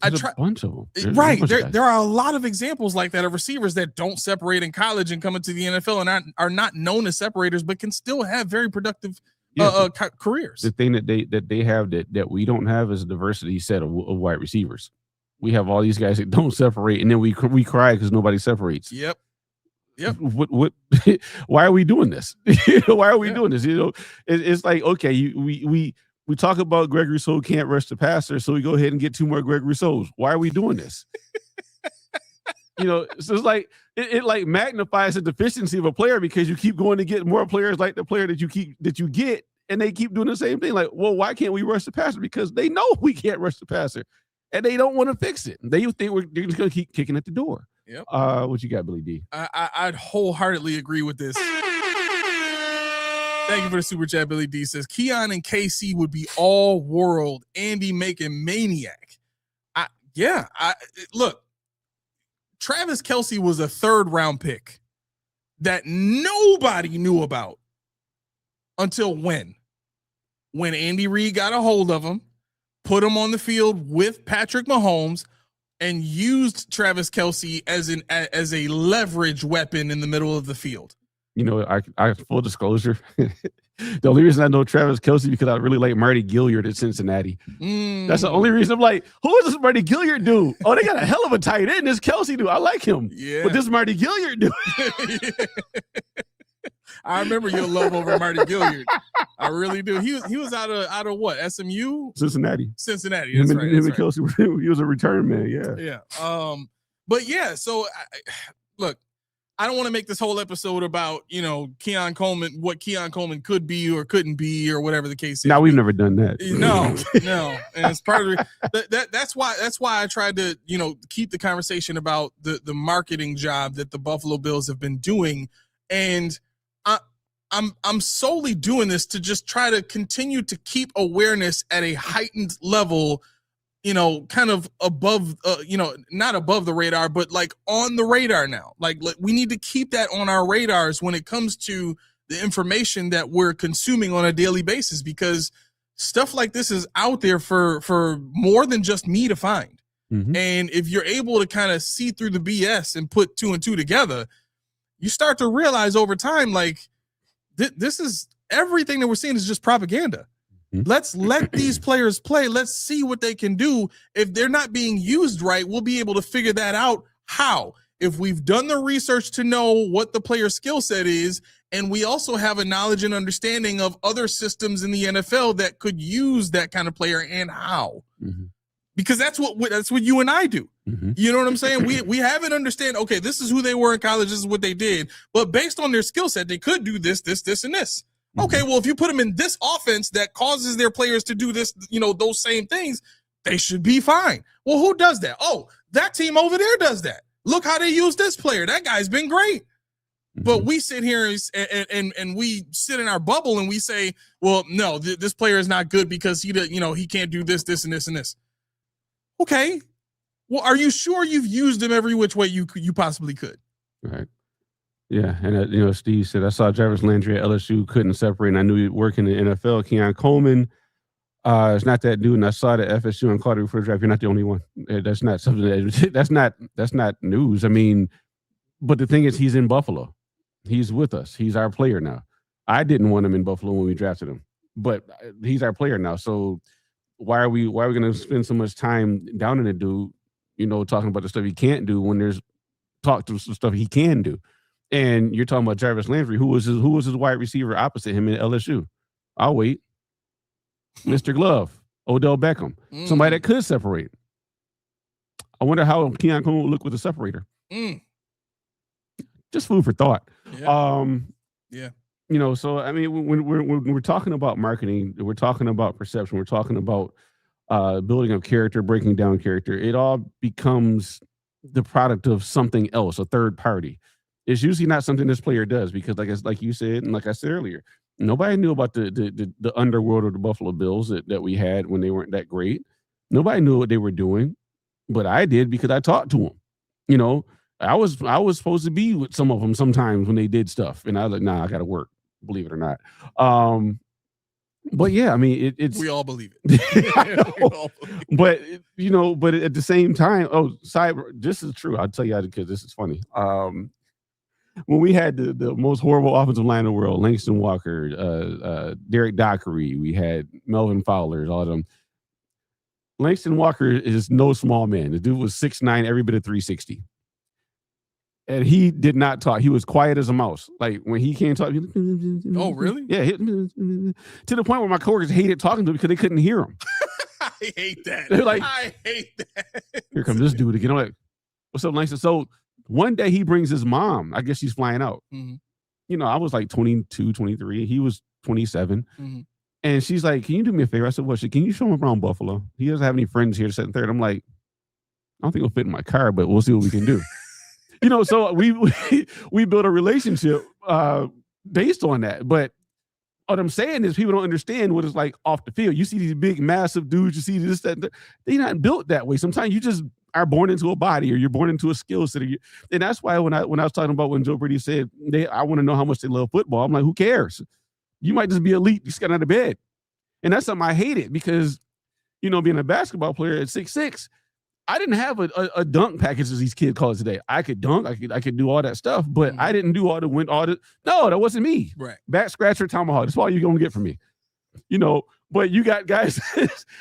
a bunch of them. Right. There are a lot of examples like that of receivers that don't separate in college and come into the NFL and are not known as separators, but can still have very productive careers. The thing that they have that we don't have is a diversity set of wide receivers. We have all these guys that don't separate, and then we cry because nobody separates. Yep. What? Why are we doing this? Why are we doing this? It's like, okay, we talk about Greg Rousseau can't rush the passer, so we go ahead and get 2 more Greg Rousseaus. Why are we doing this? So it's like it like magnifies the deficiency of a player because you keep going to get more players like the player that you get, and they keep doing the same thing. Like, well, why can't we rush the passer? Because they know we can't rush the passer, and they don't want to fix it. They think they're just going to keep kicking at the door. Yep. What you got, Billy D? I'd wholeheartedly agree with this. Thank you for the super chat. Billy D says Keon and KC would be all world. Andy making maniac. Look, Travis Kelce was a 3rd round pick that nobody knew about until when Andy Reid got a hold of him, put him on the field with Patrick Mahomes, and used Travis Kelce as a leverage weapon in the middle of the field. I full disclosure. The only reason I know Travis Kelce because I really like Marty Gilliard at Cincinnati. That's the only reason I'm like, who is this Marty Gilliard dude? Oh, they got a hell of a tight end. This Kelce dude, I like him. Yeah, but this Marty Gilliard dude. I remember your love over Marty Gilliard. I really do. He was out of what? SMU? Cincinnati. That's right. Him and Kelce, he was a return man. Yeah. But yeah. So look. I don't want to make this whole episode about, Keon Coleman, what Keon Coleman could be or couldn't be or whatever the case is. No, we've never done that. No. And it's part of that's why I tried to, keep the conversation about the marketing job that the Buffalo Bills have been doing. And I'm solely doing this to just try to continue to keep awareness at a heightened level, kind of above, not above the radar, but like on the radar now. Like we need to keep that on our radars when it comes to the information that we're consuming on a daily basis, because stuff like this is out there for more than just me to find. And if you're able to kind of see through the BS and put 2 and 2 together, you start to realize over time, like this is everything that we're seeing is just propaganda. Let's let these players play. Let's see what they can do. If they're not being used right, we'll be able to figure that out. How? If we've done the research to know what the player skill set is, and we also have a knowledge and understanding of other systems in the NFL that could use that kind of player and how. Because that's what you and I do. You know what I'm saying? We have it understand, okay, this is who they were in college, this is what they did. But based on their skill set, they could do this, and this. Okay, well, if you put them in this offense that causes their players to do this, those same things, they should be fine. Well, who does that? Oh, that team over there does that. Look how they use this player. That guy's been great. But we sit here and we sit in our bubble and we say, well, no, this player is not good because he can't do this, and this, and this. Okay. Well, are you sure you've used him every which way you possibly could? Right. Yeah, and Steve said, I saw Jarvis Landry at LSU, couldn't separate, and I knew he'd work in the NFL. Keon Coleman, it's not that dude, and I saw the FSU and Carter before the draft. You're not the only one. That's not something that's not news. I mean, but the thing is, he's in Buffalo. He's with us. He's our player now. I didn't want him in Buffalo when we drafted him, but he's our player now. So why are we going to spend so much time down in the dude, talking about the stuff he can't do when there's talk to some stuff he can do? And you're talking about Jarvis Landry, who was his wide receiver opposite him in LSU. I'll wait. Mr. Glove, Odell Beckham, somebody that could separate. I wonder how Keon Coleman would look with a separator. Just food for thought. Yeah. So I mean, when we're talking about marketing, we're talking about perception, we're talking about building up character, breaking down character. It all becomes the product of something else, a third party. It's usually not something this player does because, like you said, and like I said earlier, nobody knew about the underworld of the Buffalo Bills that we had when they weren't that great. Nobody knew what they were doing, but I did because I talked to them. I was supposed to be with some of them sometimes when they did stuff, and I was like, nah, I got to work, believe it or not. But yeah, I mean, it's we all believe it. But at the same time, this is true. I'll tell you how, because this is funny. When we had the most horrible offensive line in the world, Langston Walker, Derek Dockery, we had Melvin Fowler, all of them. Langston Walker is no small man. The dude was 6'9", every bit of 360. And he did not talk. He was quiet as a mouse. Like when he can't talk. Oh, really? Yeah. To the point where my coworkers hated talking to him because they couldn't hear him. I hate that. They're like, I hate that. Here comes this dude again. I'm like, what's up, Langston? So one day he brings his mom. I guess she's flying out. I was like 22, 23. He was 27. And she's like, can you do me a favor? I said, what? She said, can you show him around Buffalo? He doesn't have any friends here to set and third. I'm like, I don't think it'll fit in my car, but we'll see what we can do. So we built a relationship based on that. But what I'm saying is people don't understand what it's like off the field. You see these big, massive dudes. You see this, that. They're not built that way. Sometimes you just are born into a body or you're born into a skill set. And that's why when I was talking about when Joe Brady said, I want to know how much they love football. I'm like, who cares? You might just be elite. You just got out of bed. And that's something I hated because, being a basketball player at 6'6", I didn't have a dunk package as these kids call it today. I could dunk, I could do all that stuff, but I didn't do all the. No, that wasn't me. Right. Back scratcher, tomahawk. That's all you're gonna get from me. But you got guys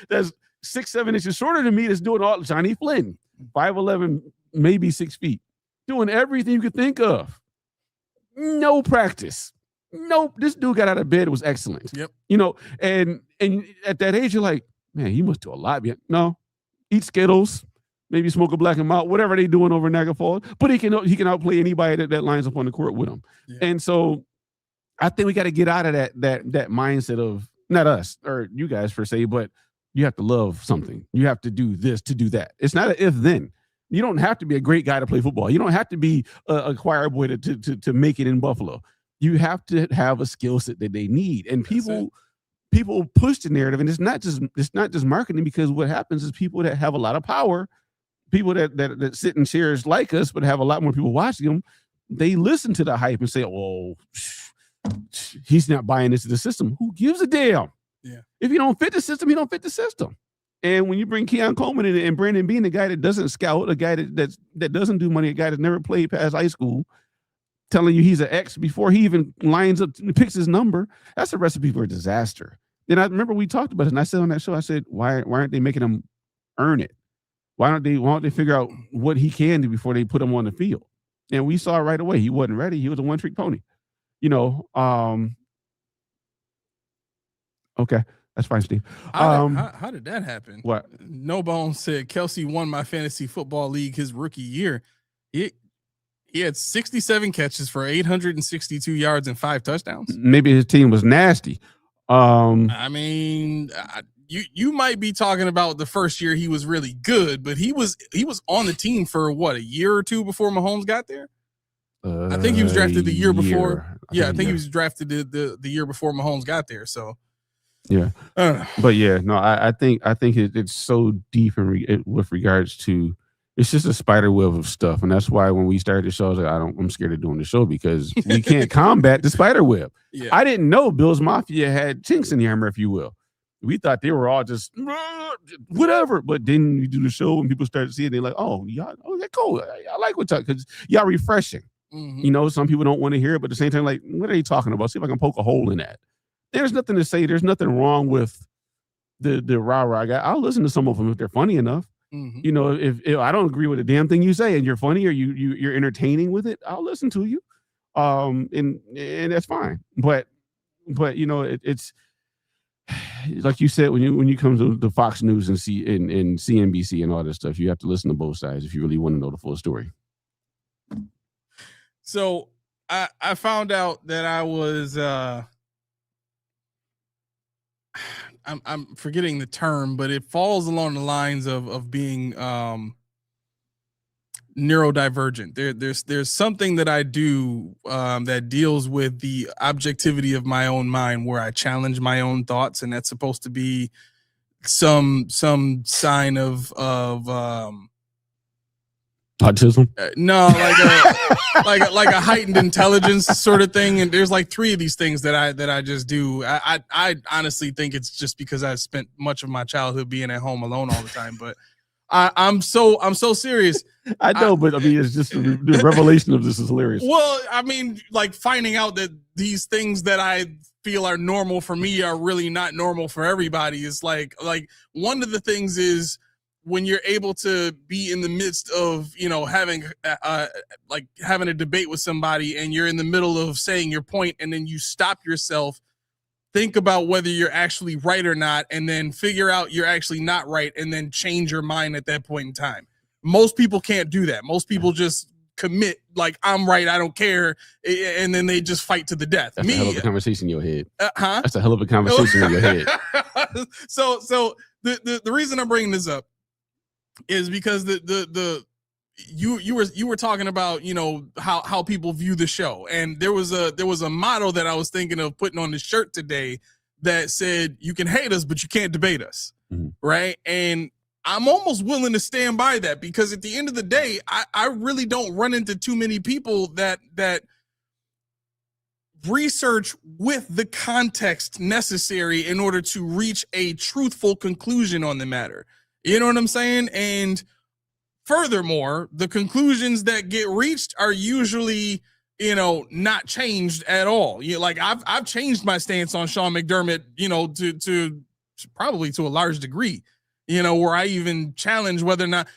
that's 6-7 inches shorter than me that's doing all. Johnny Flynn, 5'11", maybe 6 feet, doing everything you could think of. No practice. Nope. This dude got out of bed. It was excellent. Yep. And at that age, you're like, man, he must do a lot. No, eat Skittles. Maybe smoke a black and mild, whatever they doing over in Niagara Falls. But he can outplay anybody that lines up on the court with him. Yeah. And so I think we got to get out of that mindset of, not us or you guys per se, but you have to love something. You have to do this to do that. It's not an if-then. You don't have to be a great guy to play football. You don't have to be a choir boy to make it in Buffalo. You have to have a skill set that they need. And people push the narrative, and it's not just marketing, because what happens is people that have a lot of power, people that sit in chairs like us, but have a lot more people watching them, they listen to the hype and say, oh, he's not buying into the system. Who gives a damn? Yeah. If you don't fit the system, you don't fit the system. And when you bring Keon Coleman in and Brandon Bean, a guy that doesn't scout, a guy that doesn't do money, a guy that never played past high school, telling you he's an X before he even lines up, picks his number. That's a recipe for a disaster. And I remember we talked about it, and I said on that show, I said, why aren't they making him earn it? Why don't they figure out what he can do before they put him on the field? And we saw right away he wasn't ready. He was a one-trick pony. Okay, that's fine, Steve. How did that happen? What? No Bones said Kelsey won my fantasy football league his rookie year. He had 67 catches for 862 yards and 5 touchdowns. Maybe his team was nasty. I mean, you might be talking about the first year he was really good, but he was on the team for what, a year or two before Mahomes got there. I think he was drafted the year before. I think he was drafted the year before Mahomes got there. So yeah, but yeah, no, I think it's so deep with regards to, it's just a spider web of stuff, and that's why when we started the show, I was like, I'm scared of doing the show because we can't combat the spider web. Yeah. I didn't know Bills Mafia had chinks in the armor, if you will. We thought they were all just whatever, but then we do the show and people start to see it. They're like, "Oh, y'all, that's cool. I like what y'all, because y'all refreshing." Mm-hmm. Some people don't want to hear it, but at the same time, like, what are they talking about? See if I can poke a hole in that. There's nothing to say. There's nothing wrong with the rah-rah guy. I'll listen to some of them if they're funny enough. Mm-hmm. If I don't agree with a damn thing you say and you're funny or you're entertaining with it, I'll listen to you. And that's fine. But it's like you said, when you come to the Fox News and CNBC and all this stuff, you have to listen to both sides if you really want to know the full story. So I found out that I was I'm forgetting the term, but it falls along the lines of being neurodivergent. There's something that I do that deals with the objectivity of my own mind, where I challenge my own thoughts, and that's supposed to be some sign of autism. No, like a heightened intelligence sort of thing. And there's like 3 of these things that I just do. I honestly think it's just because I spent much of my childhood being at home alone all the time. But I'm so serious. I know, but I mean, it's just the revelation of this is hilarious. Well, I mean, like finding out that these things that I feel are normal for me are really not normal for everybody is like one of the things is when you're able to be in the midst of, having a debate with somebody and you're in the middle of saying your point and then you stop yourself, think about whether you're actually right or not, and then figure out you're actually not right and then change your mind at that point in time. Most people can't do that. Most people just commit like, I'm right, I don't care, and then they just fight to the death. That's a hell of a conversation in your head. Huh? That's a hell of a conversation in your head. So the reason I'm bringing this up is because you were talking about how people view the show, and there was a motto that I was thinking of putting on the shirt today that said, you can hate us but you can't debate us. Mm-hmm. Right? And I'm almost willing to stand by that, because at the end of the day, I really don't run into too many people that research with the context necessary in order to reach a truthful conclusion on the matter. You know what I'm saying? And furthermore, the conclusions that get reached are usually, not changed at all. I've changed my stance on Sean McDermott, to probably to a large degree, where I even challenge whether or not,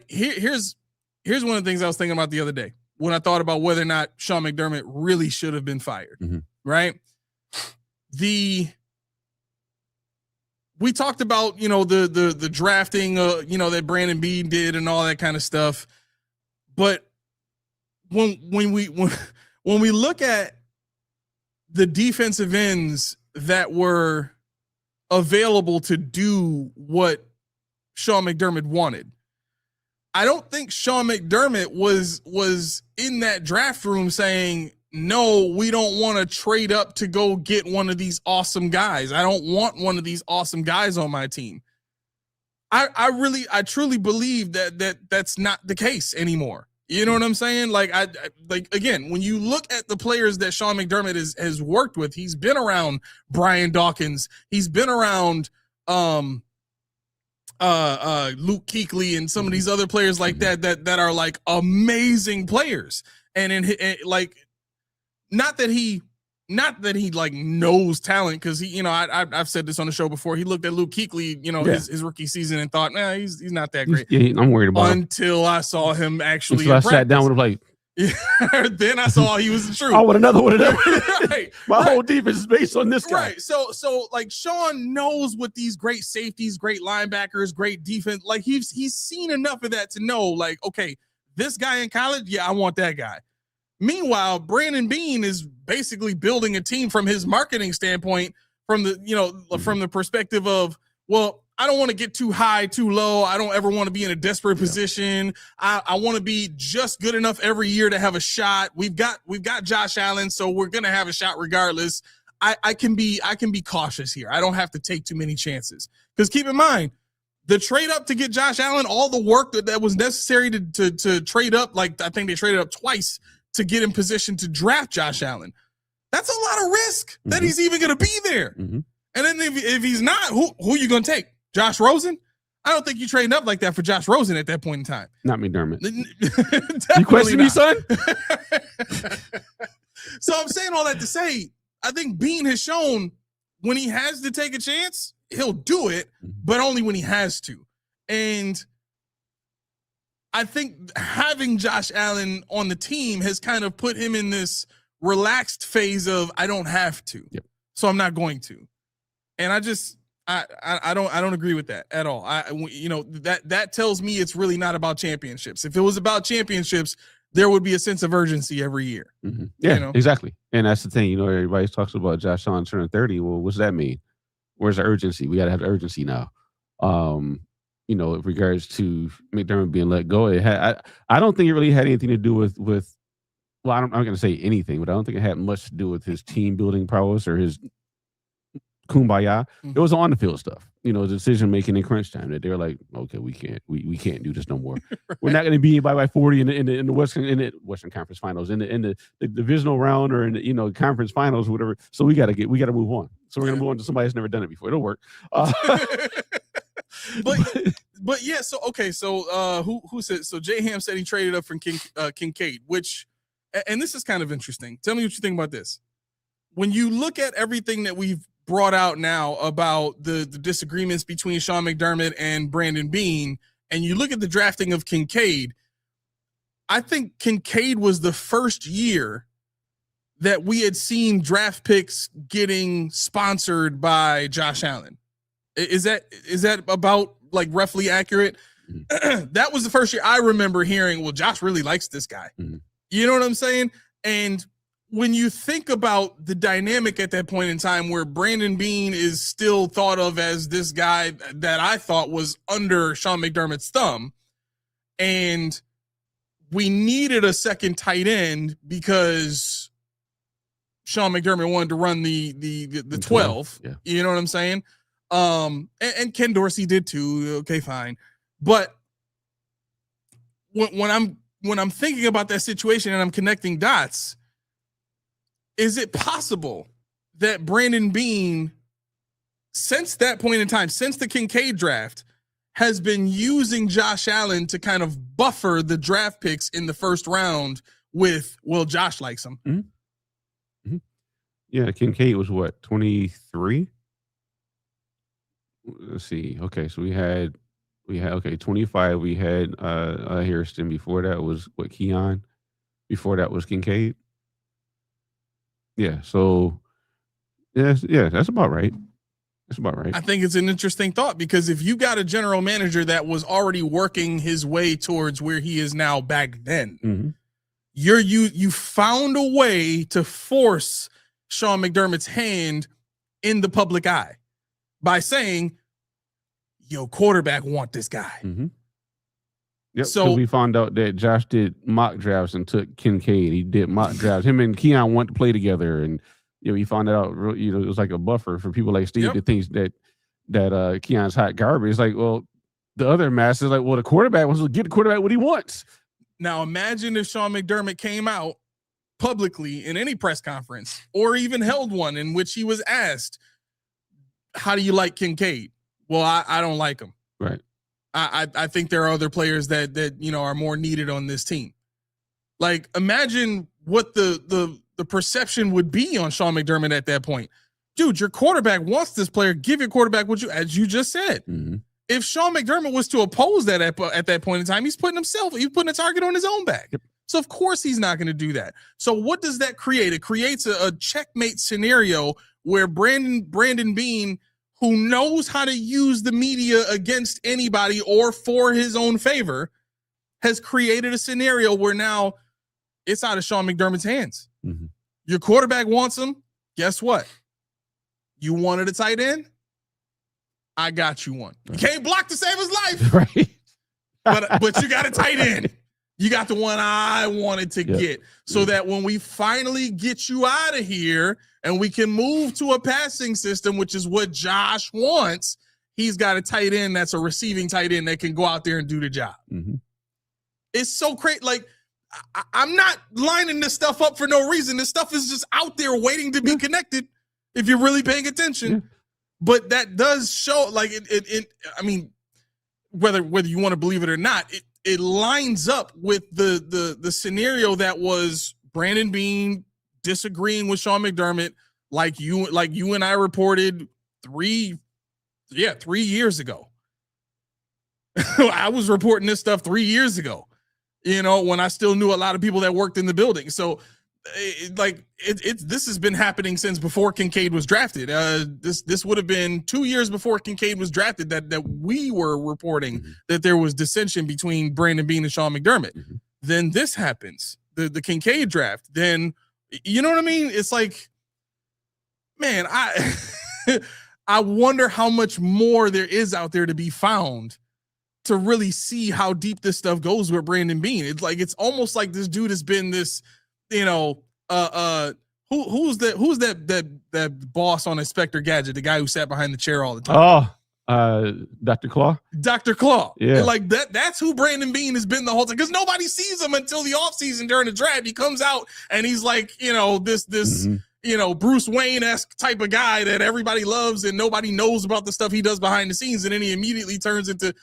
here's one of the things I was thinking about the other day when I thought about whether or not Sean McDermott really should have been fired. Mm-hmm. Right? We talked about, the drafting, that Brandon Beane did and all that kind of stuff. But when we look at the defensive ends that were available to do what Sean McDermott wanted, I don't think Sean McDermott was in that draft room saying, no, we don't want to trade up to go get one of these awesome guys. I don't want one of these awesome guys on my team. I truly believe that's not the case anymore. You know what I'm saying? Again, when you look at the players that Sean McDermott has worked with, he's been around Brian Dawkins. He's been around Luke Kuechly and some of these other players like that are like amazing players. And not that he like knows talent, because he, I've said this on the show before. He looked at Luke Kuechly, his rookie season and thought, nah, he's not that great. I'm worried about him. Until I saw him actually. Until I sat down with him like. Then I saw he was the truth. I want another one of them. Right. My whole defense is based on this guy. Right. So like Sean knows what these great safeties, great linebackers, great defense. Like he's seen enough of that to know, like, okay, this guy in college, yeah, I want that guy. Meanwhile, Brandon Beane is basically building a team from his marketing standpoint, from the perspective of, well, I don't want to get too high, too low. I don't ever want to be in a desperate position. I want to be just good enough every year to have a shot. We've got Josh Allen, so we're gonna have a shot regardless. I can be cautious here. I don't have to take too many chances. Because keep in mind, the trade up to get Josh Allen, all the work that was necessary to trade up, like I think they traded up twice to get in position to draft Josh Allen. That's a lot of risk that he's even gonna be there. And then if he's not, who are you gonna take? Josh Rosen? I don't think you trading up like that for Josh Rosen at that point in time. Not McDermott. You question me, son? So I'm saying all that to say, I think Beane has shown when he has to take a chance, he'll do it, but only when he has to. And I think having Josh Allen on the team has kind of put him in this relaxed phase of, I don't have to, so I'm not going to. And I don't agree with that at all. That tells me it's really not about championships. If it was about championships, there would be a sense of urgency every year. Yeah, exactly. And that's the thing. Everybody talks about Josh Allen turning 30. Well, what's that mean? Where's the urgency? We got to have the urgency now. In regards to McDermott being let go, I don't think it really had anything to do with. Well, I'm not going to say anything, but I don't think it had much to do with his team building prowess or his kumbaya. It was on the field stuff, decision making in crunch time, that they're like, okay, we can't do this no more. Right. We're not going to be by 40 in the Western Conference Finals, in the divisional round, or in the conference finals, whatever. So we got to move on. So we're going to move on to somebody who's never done it before. It'll work. But yeah. So okay. So who said? So J Ham said he traded up from Kincaid, which, and this is kind of interesting. Tell me what you think about this. When you look at everything that we've brought out now about the disagreements between Sean McDermott and Brandon Beane, and you look at the drafting of Kincaid, I think Kincaid was the first year that we had seen draft picks getting sponsored by Josh Allen. Is that about like roughly accurate? That was the first year I remember hearing, well, Josh really likes this guy. You know what I'm saying? And when you think about the dynamic at that point in time, where Brandon Beane is still thought of as this guy that I thought was under Sean McDermott's thumb, and we needed a second tight end because Sean McDermott wanted to run the 12. Yeah. You know what I'm saying? And Ken Dorsey did too. Okay, fine. But when I'm thinking about that situation and I'm connecting dots, is it possible that Brandon Beane, since that point in time, since the Kincaid draft, has been using Josh Allen to kind of buffer the draft picks in the first round with, well, Josh likes him? Yeah, Kincaid was what, 23? Let's see. Okay, so we had 25. We had Harrison. Before that was what, Keon. Before that was Kincaid. Yeah, so that's about right. That's about right. I think it's an interesting thought, because if you got a general manager that was already working his way towards where he is now back then, you found a way to force Sean McDermott's hand in the public eye by saying, yo, quarterback want this guy. Yep. So we found out that Josh did mock drafts and took Kincaid. He did mock drafts. Him and Keon want to play together, and he found out. It was like a buffer for people like Steve that thinks that Keon's hot garbage. It's like, well, the other mass is like, well, the quarterback wants to get the quarterback what he wants. Now imagine if Sean McDermott came out publicly in any press conference, or even held one in which he was asked, "How do you like Kincaid?" Well, I don't like him. Right. I think there are other players that are more needed on this team. Like, imagine what the the perception would be on Sean McDermott at that point. Dude, your quarterback wants this player. Give your quarterback what as you just said. Mm-hmm. If Sean McDermott was to oppose that at that point in time, he's putting a target on his own back. Yep. So of course he's not going to do that. So what does that create? It creates a checkmate scenario where Brandon Beane, who knows how to use the media against anybody or for his own favor, has created a scenario where now it's out of Sean McDermott's hands. Mm-hmm. Your quarterback wants him. Guess what? You wanted a tight end? I got you one. You can't block to save his life. Right. but you got a tight end. You got the one I wanted to get. So that when we finally get you out of here and we can move to a passing system, which is what Josh wants, he's got a tight end that's a receiving tight end that can go out there and do the job. Mm-hmm. It's so crazy. Like, I'm not lining this stuff up for no reason. This stuff is just out there waiting to be connected if you're really paying attention. Yeah. But that does show, like, I mean, whether you want to believe it or not, it lines up with the scenario that was Brandon Beane disagreeing with Sean McDermott, like you and I reported 3 years ago. I was reporting this stuff 3 years ago, when I still knew a lot of people that worked in the building. So this has been happening since before Kincaid was drafted. This would have been 2 years before Kincaid was drafted that we were reporting that there was dissension between Brandon Beane and Sean McDermott. Mm-hmm. Then this happens, the Kincaid draft. Then, you know what I mean? It's like, man, I wonder how much more there is out there to be found to really see how deep this stuff goes with Brandon Beane. It's almost like this dude has been this, who's that boss on Inspector Gadget, the guy who sat behind the chair all the time? Dr. Claw. Dr. Claw. Yeah. And like that's who Brandon Beane has been the whole time, because nobody sees him until the offseason during the draft. He comes out and he's like, this mm-hmm. Bruce Wayne-esque type of guy that everybody loves and nobody knows about the stuff he does behind the scenes. And then he immediately turns into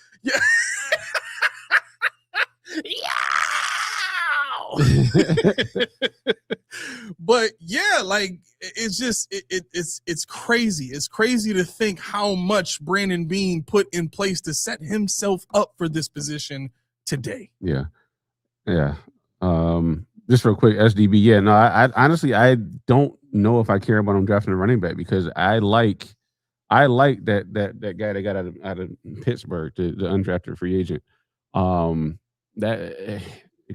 But yeah, like it's just it's crazy. It's crazy to think how much Brandon Beane put in place to set himself up for this position today. Yeah. Just real quick, SDB. Yeah, no, I honestly I don't know if I care about him drafting a running back, because I like that guy that got out of Pittsburgh, the undrafted free agent.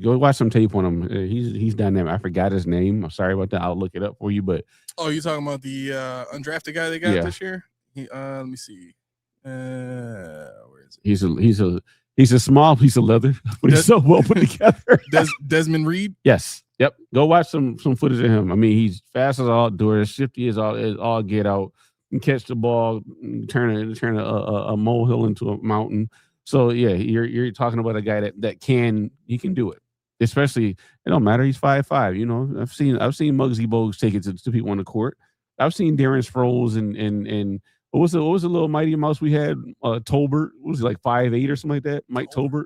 Go watch some tape on him. He's dynamic. I forgot his name. I'm sorry about that. I'll look it up for you. But you're talking about the undrafted guy they got this year? Let me see. Where is it? He's a small piece of leather, but he's so well put together. Desmond Reed? Yes. Yep. Go watch some footage of him. I mean, he's fast as all doors, shifty as all get out, and catch the ball, turn a molehill into a mountain. So yeah, you're talking about a guy that can do it. Especially, it don't matter. He's 5'5". I've seen Muggsy Bogues take it to people on the court. I've seen Darren Sproles and what was the little Mighty Mouse we had? Tolbert. What was he, like 5'8" or something like that? Mike Tolbert,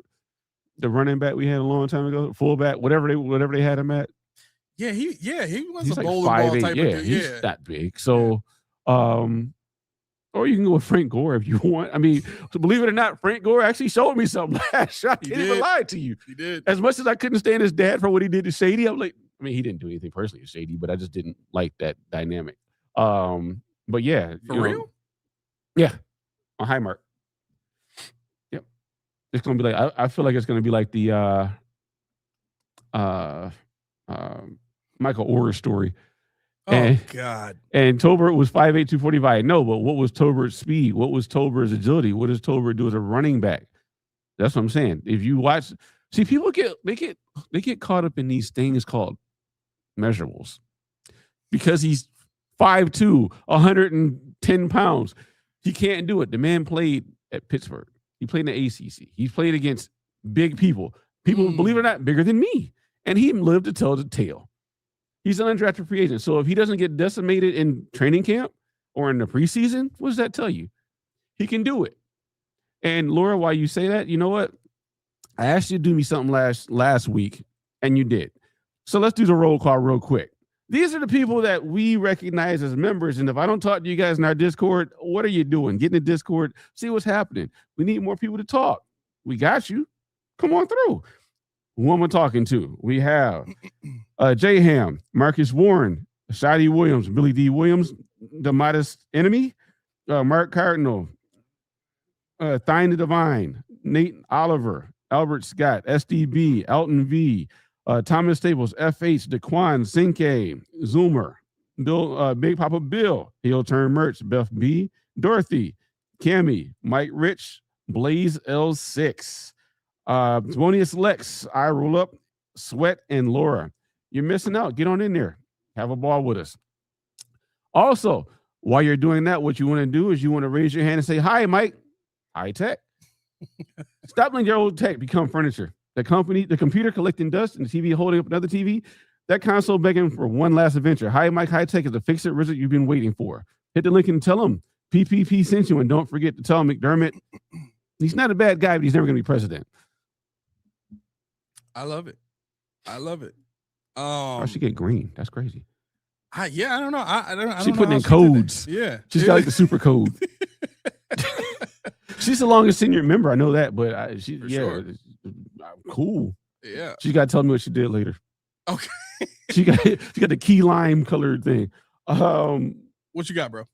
the running back we had a long time ago, fullback, whatever they had him at. Yeah, he was he's a like bowling ball 5'8". type Yeah, of dude. he's that big. So, or you can go with Frank Gore if you want. I mean, believe it or not, Frank Gore actually showed me something last shot. I can't even lie to you. He did. As much as I couldn't stand his dad for what he did to Shady, I'm like, I mean, he didn't do anything personally to Shady, but I just didn't like that dynamic. But yeah. For real? Yeah. On Highmark. Yep. It's going to be like, I feel like it's going to be like the Michael Orr story. God. And Tolbert was 5'8", 245. No, but what was Tolbert's speed? What was Tolbert's agility? What does Tolbert do as a running back? That's what I'm saying. If you watch, see, people get caught up in these things called measurables. Because he's 5'2", 110 pounds. He can't do it. The man played at Pittsburgh. He played in the ACC. He played against big people. People, believe it or not, bigger than me. And he lived to tell the tale. He's an undrafted free agent. So if he doesn't get decimated in training camp or in the preseason, what does that tell you? He can do it. And Laura, while you say that, you know what? I asked you to do me something last week, and you did. So let's do the roll call real quick. These are the people that we recognize as members. And if I don't talk to you guys in our Discord, what are you doing? Get in the Discord, see what's happening. We need more people to talk. We got you. Come on through. Who am I talking to? We have J Ham, Marcus Warren, Shadi Williams, Billy D. Williams, The Modest Enemy, Mark Cardinal, Thine the Divine, Nate Oliver, Albert Scott, SDB, Elton V, Thomas Staples, FH, Daquan, Sinke, Zoomer, Bill, Big Papa Bill, Heel Turn Merch, Beth B, Dorothy, Cammy, Mike Rich, Blaze L6, Timonius Lex, I Roll Up, Sweat, and Laura. You're missing out. Get on in there. Have a ball with us. Also, while you're doing that, what you want to do is you want to raise your hand and say, hi, Mike. High tech. Stop letting your old tech become furniture. The computer collecting dust and the TV holding up another TV, that console begging for one last adventure. Hi, Mike High Tech is the fix-it result you've been waiting for. Hit the link and tell him PPP sent you, and don't forget to tell McDermott he's not a bad guy, but he's never going to be president. I love it. I love it. I should get green. That's crazy. I don't know. I don't She know putting in how codes. Yeah. She's got like the super code. She's the longest senior member. I know that, but sure. Cool. Yeah. She got to tell me what she did later. Okay. she got the key lime colored thing. What you got, bro?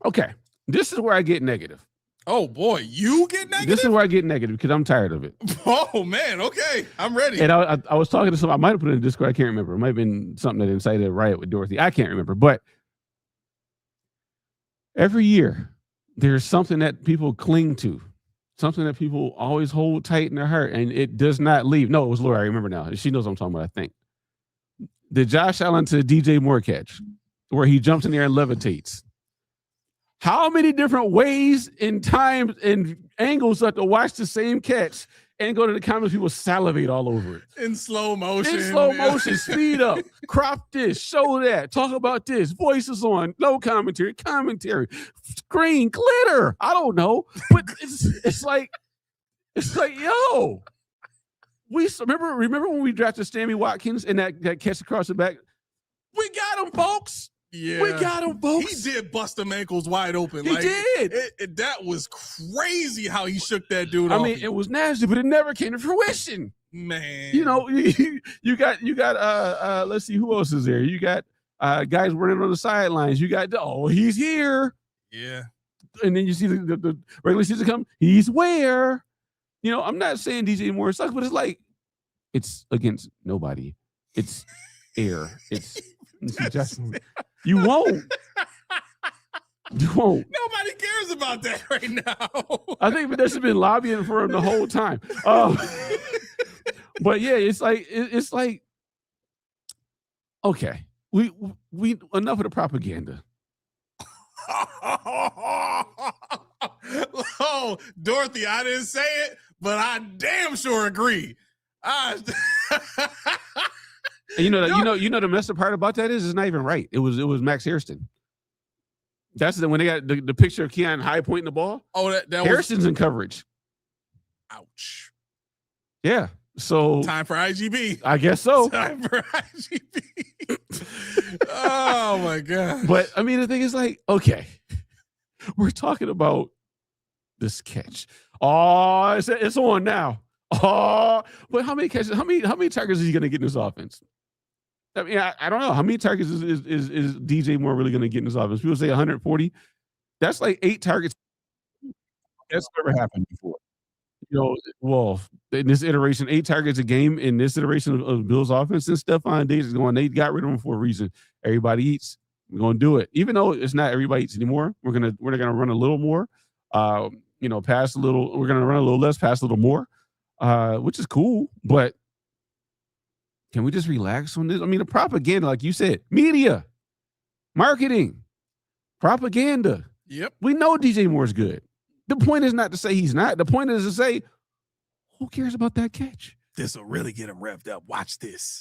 Okay. This is where I get negative. Oh boy, you get negative? This is where I get negative because I'm tired of it. Oh man, okay. I'm ready. And I was talking to somebody, I might have put it in Discord, I can't remember. It might have been something that incited a riot with Dorothy. I can't remember. But every year there's something that people cling to, something that people always hold tight in their heart, and it does not leave. No, it was Laura. I remember now. She knows what I'm talking about, I think. The Josh Allen to DJ Moore catch, where he jumps in the air and levitates. How many different ways and times and angles have to watch the same catch and go to the comments? People salivate all over it. In slow motion. Speed up, crop this, show that, talk about this, voices on, no commentary, screen, glitter. I don't know. But it's like, yo. We remember when we drafted Sammy Watkins and that catch across the back? We got him, folks. Yeah, we got him, folks. He did bust them ankles wide open. He did. That was crazy how he shook that dude I off. mean, it was nasty, but it never came to fruition. Man, you know, you got let's see who else is there. You got guys running on the sidelines. You got he's here. Yeah, and then you see the regular season come. He's where. You know, I'm not saying DJ Moore sucks, but it's like it's against nobody. It's air. It's just. You won't. You won't. Nobody cares about that right now. I think Vanessa has been lobbying for him the whole time. But yeah, it's like okay, we enough of the propaganda. Oh, Dorothy, I didn't say it, but I damn sure agree. And you know the messed up part about that is it's not even right. It was Max Hairston. That's when they got the picture of Keon high pointing the ball. Oh, that Hairston's in coverage. Ouch. Yeah. So time for IGB. I guess so. Time for IGB. Oh my God. But I mean, the thing is like, okay, we're talking about this catch. Oh, it's on now. Oh, but how many catches? How many targets is he going to get in this offense? I mean, I don't know. How many targets is DJ Moore really going to get in this offense? People say 140. That's like 8 targets. That's never happened before. You know, well, in this iteration, 8 targets a game in this iteration of Bills offense, and Stephon Diggs is going. They got rid of him for a reason. Everybody eats. We're going to do it, even though it's not everybody eats anymore. We're gonna run a little more. Pass a little. We're gonna run a little less, pass a little more. Which is cool, but can we just relax on this? I mean, the propaganda, like you said, media, marketing, propaganda. Yep. We know DJ Moore's good. The point is not to say he's not. The point is to say, who cares about that catch? This will really get him revved up. Watch this.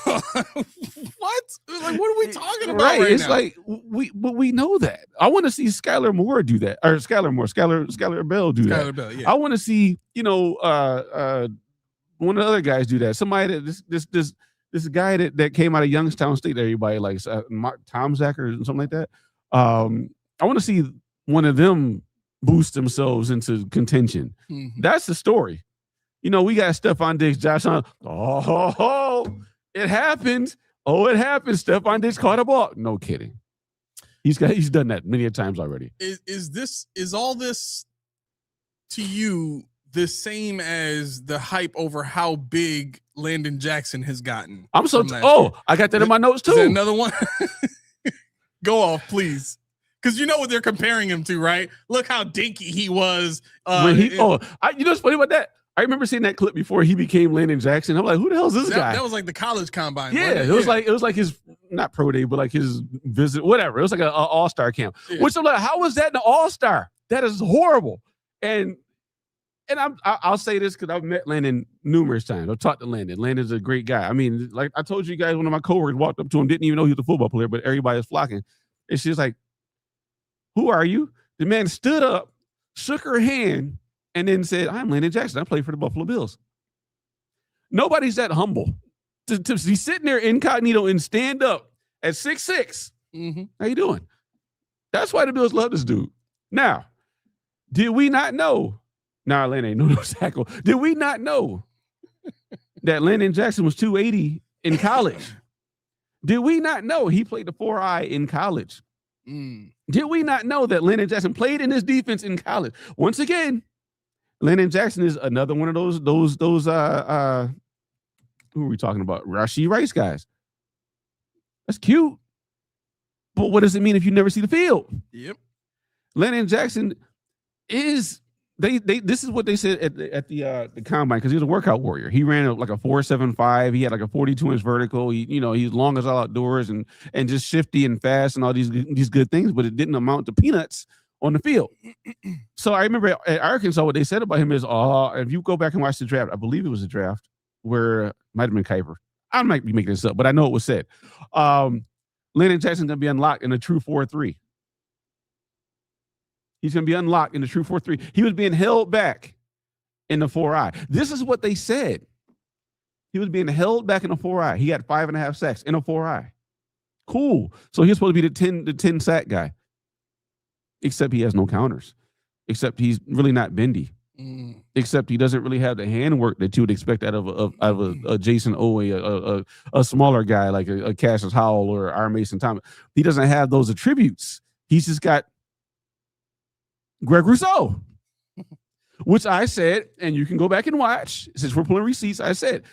What? Like, what are we talking about right it's now? Like we know that. I want to see Skylar Moore do that, or Skylar Bell do that. Bell, yeah. I want to see, one of the other guys do that. Somebody that This guy that came out of Youngstown State that everybody likes, Tom Zach or something like that. I want to see one of them boost themselves into contention. Mm-hmm. That's the story. We got Stephon Diggs, Josh Allen. Oh, it happened. Oh, it happened. Stephon Diggs caught a ball. No kidding. He's done that many times already. Is all this to you the same as the hype over how big Landon Jackson has gotten? I'm so I got that in my notes too. Is there another one? Go off, please. Because you know what they're comparing him to, right? Look how dinky he was. You know what's funny about that? I remember seeing that clip before he became Landon Jackson. I'm like, who the hell is this guy? That was like the college combine. Yeah, right? It was like his, not pro day, but like his visit, whatever. It was like an all-star camp. Yeah. Which I'm like, how was that an all-star? That is horrible. And I'll say this because I've met Landon numerous times. I've talked to Landon. Landon's a great guy. I mean, like I told you guys, one of my coworkers walked up to him, didn't even know he was a football player, but everybody was flocking. And she's like, who are you? The man stood up, shook her hand, and then said, I'm Landon Jackson. I play for the Buffalo Bills. Nobody's that humble to be sitting there incognito and stand up at 6'6". Mm-hmm. How you doing? That's why the Bills love this dude. Now, did we not know? Nah, Landon ain't no tackle. Did we not know that Landon Jackson was 280 in college? Did we not know he played the 4-eye in college? Did we not know that Landon Jackson played in his defense in college? Once again, Landon Jackson is another one of those who are we talking about? Rashee Rice guys. That's cute. But what does it mean if you never see the field? Yep. Landon Jackson is this is what they said at the combine, because he was a workout warrior. He ran like a 4.75. He had like a 42-inch vertical. He's long as all outdoors and just shifty and fast and all these good things, but it didn't amount to peanuts on the field. So I remember at Arkansas, what they said about him is, if you go back and watch the draft, I believe it was a draft where it might have been Kuiper. I might be making this up, but I know it was said. Landon Jackson's going to be unlocked in a true 4.3. He's going to be unlocked in the true 4.3. He was being held back in the 4-eye. This is what they said. He was being held back in the 4-eye. He had 5.5 sacks in a 4-eye. Cool. So he's supposed to be the 10 sack guy. Except he has no counters. Except he's really not bendy. Except he doesn't really have the handwork that you would expect out of a Jason Owe, a smaller guy like a Cassius Howell or R. Mason Thomas. He doesn't have those attributes. He's just got Greg Rousseau, which I said, and you can go back and watch, since we're pulling receipts, I said,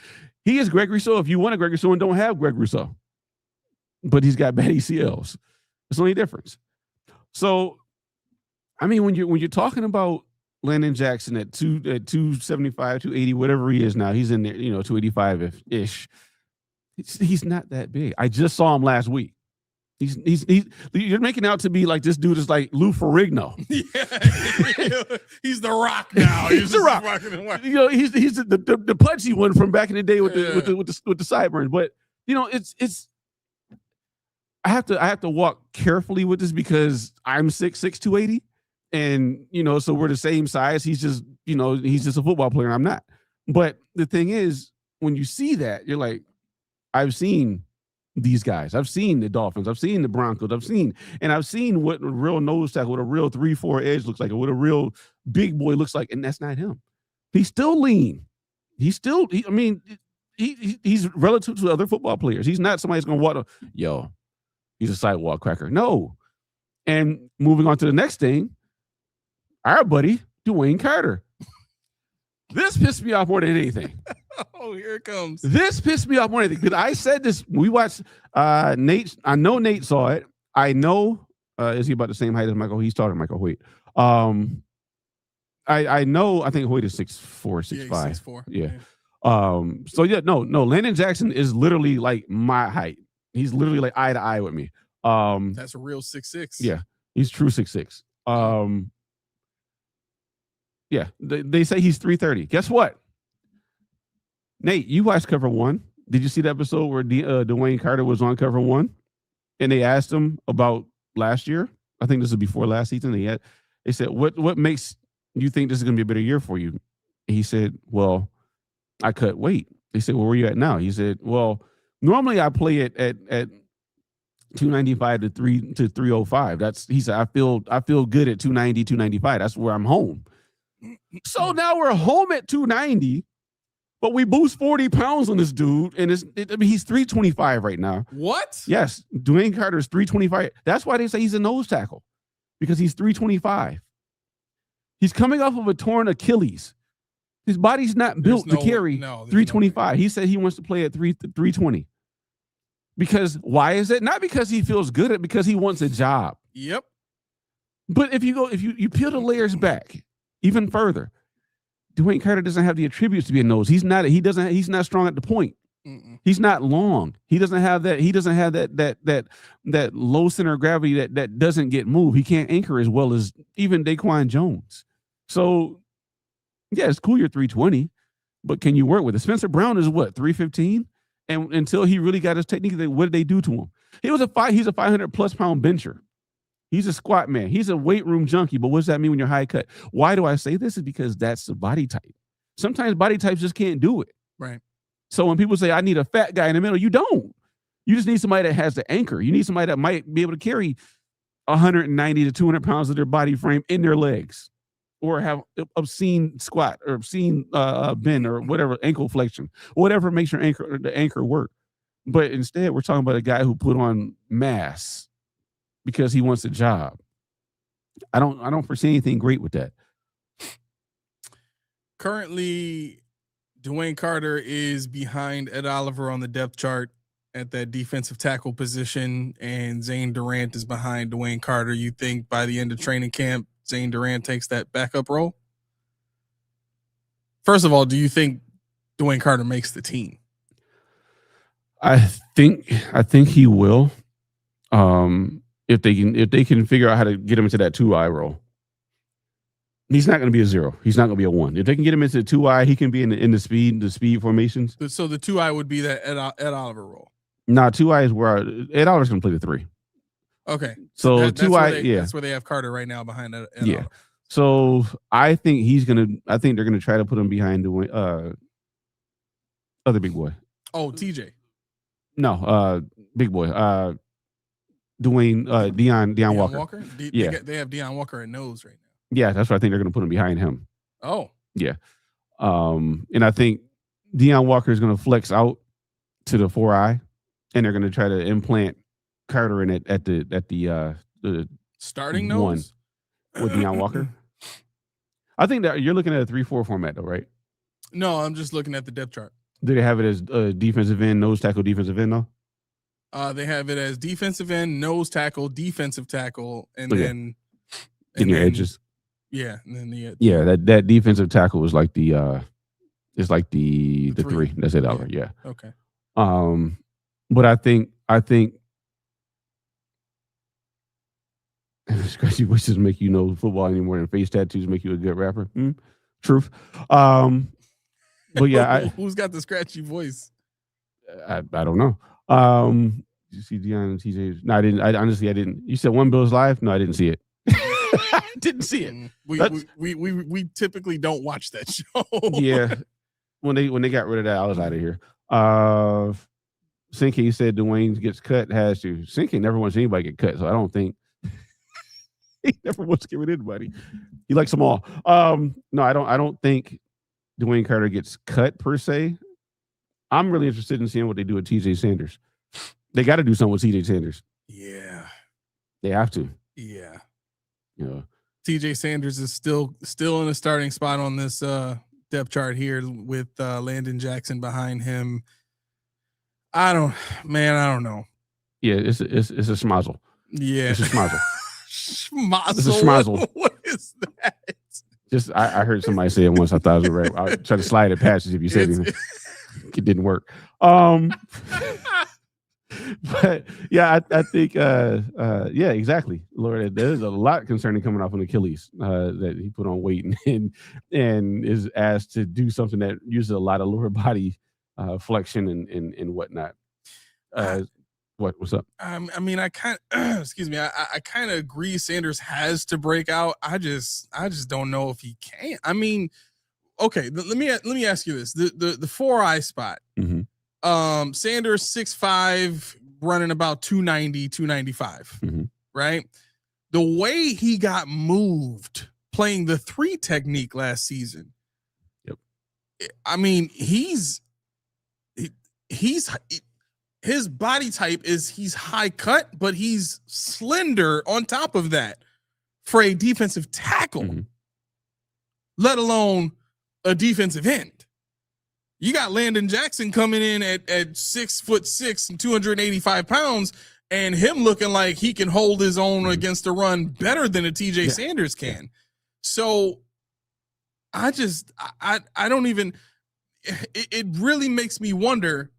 he is Greg Rousseau if you want a Greg Rousseau and don't have Greg Rousseau. But he's got bad ACLs. That's the only difference. So, I mean, when you're talking about Landon Jackson at 275, 280, whatever he is now, he's in there, 285-ish. He's not that big. I just saw him last week. You're making out to be like this dude is like Lou Ferrigno. Yeah, he's the Rock now. He's the Rock. He's the pudgy one from back in the day with the sideburns. But it's I have to walk carefully with this because I'm 6'6", 280, and so we're the same size. He's just a football player. I'm not. But the thing is, when you see that, you're like, I've seen these guys. I've seen the Dolphins. I've seen the Broncos. I've seen what a real nose tackle, what a real 3-4 edge looks like, or what a real big boy looks like, and that's not him. He's still lean. He's relative to other football players. He's not somebody who's going to walk, he's a sidewalk cracker. No. And moving on to the next thing, our buddy, Dwayne Carter. This pissed me off more than anything. Oh, here it comes. This pissed me off more than anything. Because I said this, we watched Nate. I know Nate saw it. I know, is he about the same height as Michael? He's taller than Michael Hoyt. I know, I think Hoyt is 6'4", 6'5". 6'4". Yeah. No, Landon Jackson is literally like my height. He's literally like eye to eye with me. That's a real 6'6". Yeah, he's true 6'6". Yeah, they say he's 330. Guess what? Nate, you watched Cover One. Did you see the episode where Dwayne Carter was on Cover One? And they asked him about last year. I think this is before last season. They said, what makes you think this is going to be a better year for you? He said, well, I cut weight. They said, well, where are you at now? He said, well, Normally I play it at 295 to 305. He said I feel good at 290, 295. That's where I'm home. So now we're home at 290, but we boost 40 pounds on this dude, and he's 325 right now. What? Yes, Dwayne Carter is 325. That's why they say he's a nose tackle, because he's 325. He's coming off of a torn Achilles. His body's not built to carry 325. He said he wants to play at 320. Because why is it? Not because he feels good at it, because he wants a job. Yep. But if you peel the layers back even further, Dwayne Carter doesn't have the attributes to be a nose. He's not strong at the point. Mm-mm. He's not long. He doesn't have that low center of gravity that doesn't get moved. He can't anchor as well as even Daquan Jones. So yeah, it's cool you're 320, but can you work with it? Spencer Brown is what, 315? And until he really got his technique, what did they do to him? He's a 500 plus pound bencher. He's a squat man. He's a weight room junkie. But what does that mean when you're high cut? Why do I say this? Is because that's the body type. Sometimes body types just can't do it. Right. So when people say, I need a fat guy in the middle, you don't. You just need somebody that has the anchor. You need somebody that might be able to carry 190 to 200 pounds of their body frame in their legs, or have obscene squat or obscene bend or whatever, ankle flexion, whatever makes your anchor work. But instead, we're talking about a guy who put on mass because he wants a job. I don't foresee anything great with that. Currently, Dwayne Carter is behind Ed Oliver on the depth chart at that defensive tackle position, and Zane Durant is behind Dwayne Carter. You think by the end of training camp, Zane Durant takes that backup role? First of all, do you think Dwayne Carter makes the team? I think he will. If they can figure out how to get him into that 2-eye role. He's not going to be a 0. He's not going to be a 1. If they can get him into the 2-eye, he can be in the speed formations. So the 2-eye would be that Ed Oliver role. Nah, 2-eye is where Ed Oliver's going to play the 3. Okay. So 2-eye, yeah. That's where they have Carter right now behind Ed yeah. Oliver. So I think they're gonna try to put him behind the other big boy. Oh, TJ. No, big boy. Deion Walker. Yeah. They have Deion Walker at nose right now. Yeah, that's what I think they're gonna put him behind him. Oh. Yeah. And I think Deion Walker is gonna flex out to the 4-eye, and they're gonna try to implant Carter in it at the starting nose with Deion Walker. I think that you're looking at a 3-4 format though, right? No, I'm just looking at the depth chart. Do they have it as defensive end, nose tackle, defensive end though? They have it as defensive end, nose tackle, defensive tackle, and then your edges. Yeah, and then that defensive tackle is like the 3. That's it, Oliver. Yeah. Okay. But I think scratchy voices make you know football any more than face tattoos make you a good rapper. Truth. But yeah, who's got the scratchy voice? I don't know. You see Dion and TJ? No, I didn't. I honestly didn't. You said One Bills Live? No, I didn't see it. Didn't see it. We typically don't watch that show. Yeah. When they got rid of that, I was out of here. Sinke said Dwayne gets cut, has to. Sinke never wants anybody to get cut, so I don't think he never wants to get rid of anybody. He likes them all. No, I don't think Dwayne Carter gets cut per se. I'm really interested in seeing what they do with TJ Sanders. They got to do something with TJ Sanders. Yeah. They have to. Yeah. Yeah. TJ Sanders is still in a starting spot on this depth chart here with Landon Jackson behind him. I don't know. Yeah, it's a schmozzle. Yeah. It's a schmozzle. Schmozzle. It's a schmozzle. What is that? Just I heard somebody say it once. I thought it was right. I tried to slide it past you if you said anything. It didn't work. But yeah, I think yeah, exactly. Lord, there's a lot concerning coming off an Achilles that he put on weight and is asked to do something that uses a lot of lower body flexion and whatnot. What's up? I mean, I kind of excuse me. I kind of agree. Sanders has to break out. I just don't know if he can. I mean, okay. Let me ask you this: the 4-eye spot. Mm-hmm. Sanders 6'5", running about 290, 295, right? The way he got moved playing the 3 technique last season. Yep. I mean, he's his body type is he's high cut, but he's slender on top of that for a defensive tackle, let alone a defensive end. You got Landon Jackson coming in at 6'6" and 285 pounds, and him looking like he can hold his own against the run better than a TJ Sanders can. So I don't even, it really makes me wonder,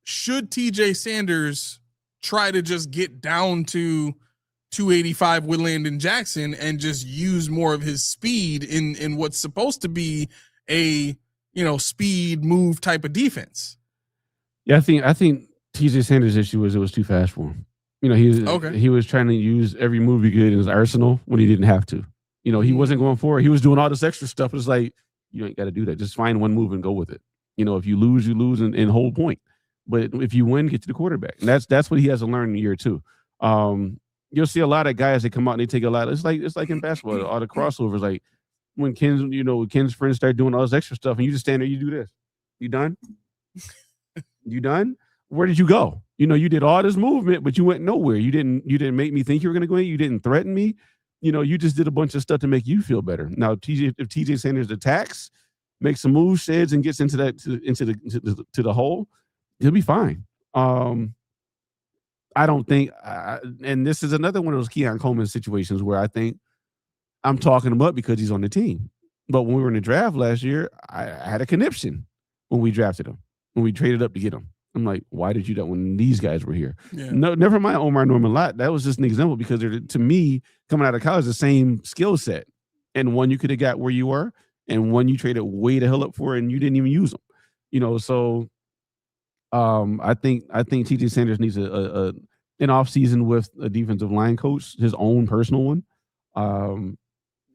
should TJ Sanders try to just get down to 285 with Landon Jackson and just use more of his speed in what's supposed to be a, speed move type of defense? Yeah, I think TJ Sanders' issue was it was too fast for him. He was trying to use every move he could in his arsenal when he didn't have to. He wasn't going for it. He was doing all this extra stuff. It's like, you ain't got to do that. Just find one move and go with it. If you lose, you lose and hold point. But if you win, get to the quarterback. And that's what he has to learn in year 2. You'll see a lot of guys that come out and they take a lot. It's like in basketball, all the crossovers. Like when Ken's friends start doing all this extra stuff, and you just stand there, you do this. You done? You done? Where did you go? You did all this movement, but you went nowhere. You didn't make me think you were going to go in. You didn't threaten me. You just did a bunch of stuff to make you feel better. Now, if TJ Sanders attacks, makes some moves, sheds, and gets into the hole, he'll be fine. I don't think, and this is another one of those Keon Coleman situations where I think I'm talking him up because he's on the team. But when we were in the draft last year, I had a conniption when we drafted him, when we traded up to get him. I'm like, why did you do that when these guys were here? Yeah. No, never mind Omar Norman Lott. That was just an example because they're, to me, coming out of college, the same skill set. And one you could have got where you were, and one you traded way the hell up for, and you didn't even use them. So I think TJ Sanders needs an off season with a defensive line coach, his own personal one, and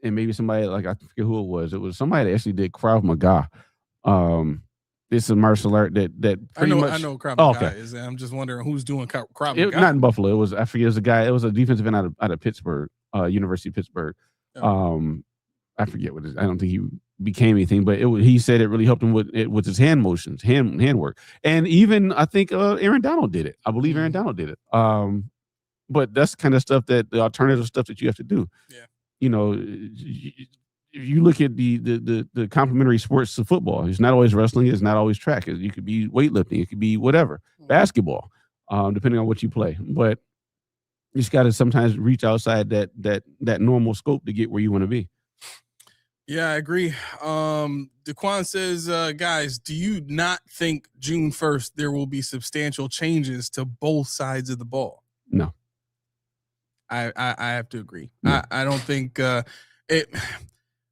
maybe somebody like I forget who it was. It was somebody that actually did Krav Maga. It's a martial art that pretty much. I know Krav Maga is. I'm just wondering who's doing Krav Maga. Not in Buffalo. It was I forget. It was a guy. It was a defensive end out of Pittsburgh, University of Pittsburgh. Oh. I forget what it is. I don't think he became anything, but he said it really helped him with his hand motions, hand work, and even I think Aaron Donald did it. I believe Aaron Donald did it. But that's kind of stuff that the alternative stuff that you have to do. Yeah. If you look at the complementary sports of football, it's not always wrestling, it's not always track. You could be weightlifting, it could be whatever, basketball, depending on what you play. But you just got to sometimes reach outside that normal scope to get where you want to be. Yeah, I agree. DeQuan says, guys, do you not think June 1st there will be substantial changes to both sides of the ball? No. I have to agree. No. I don't think it.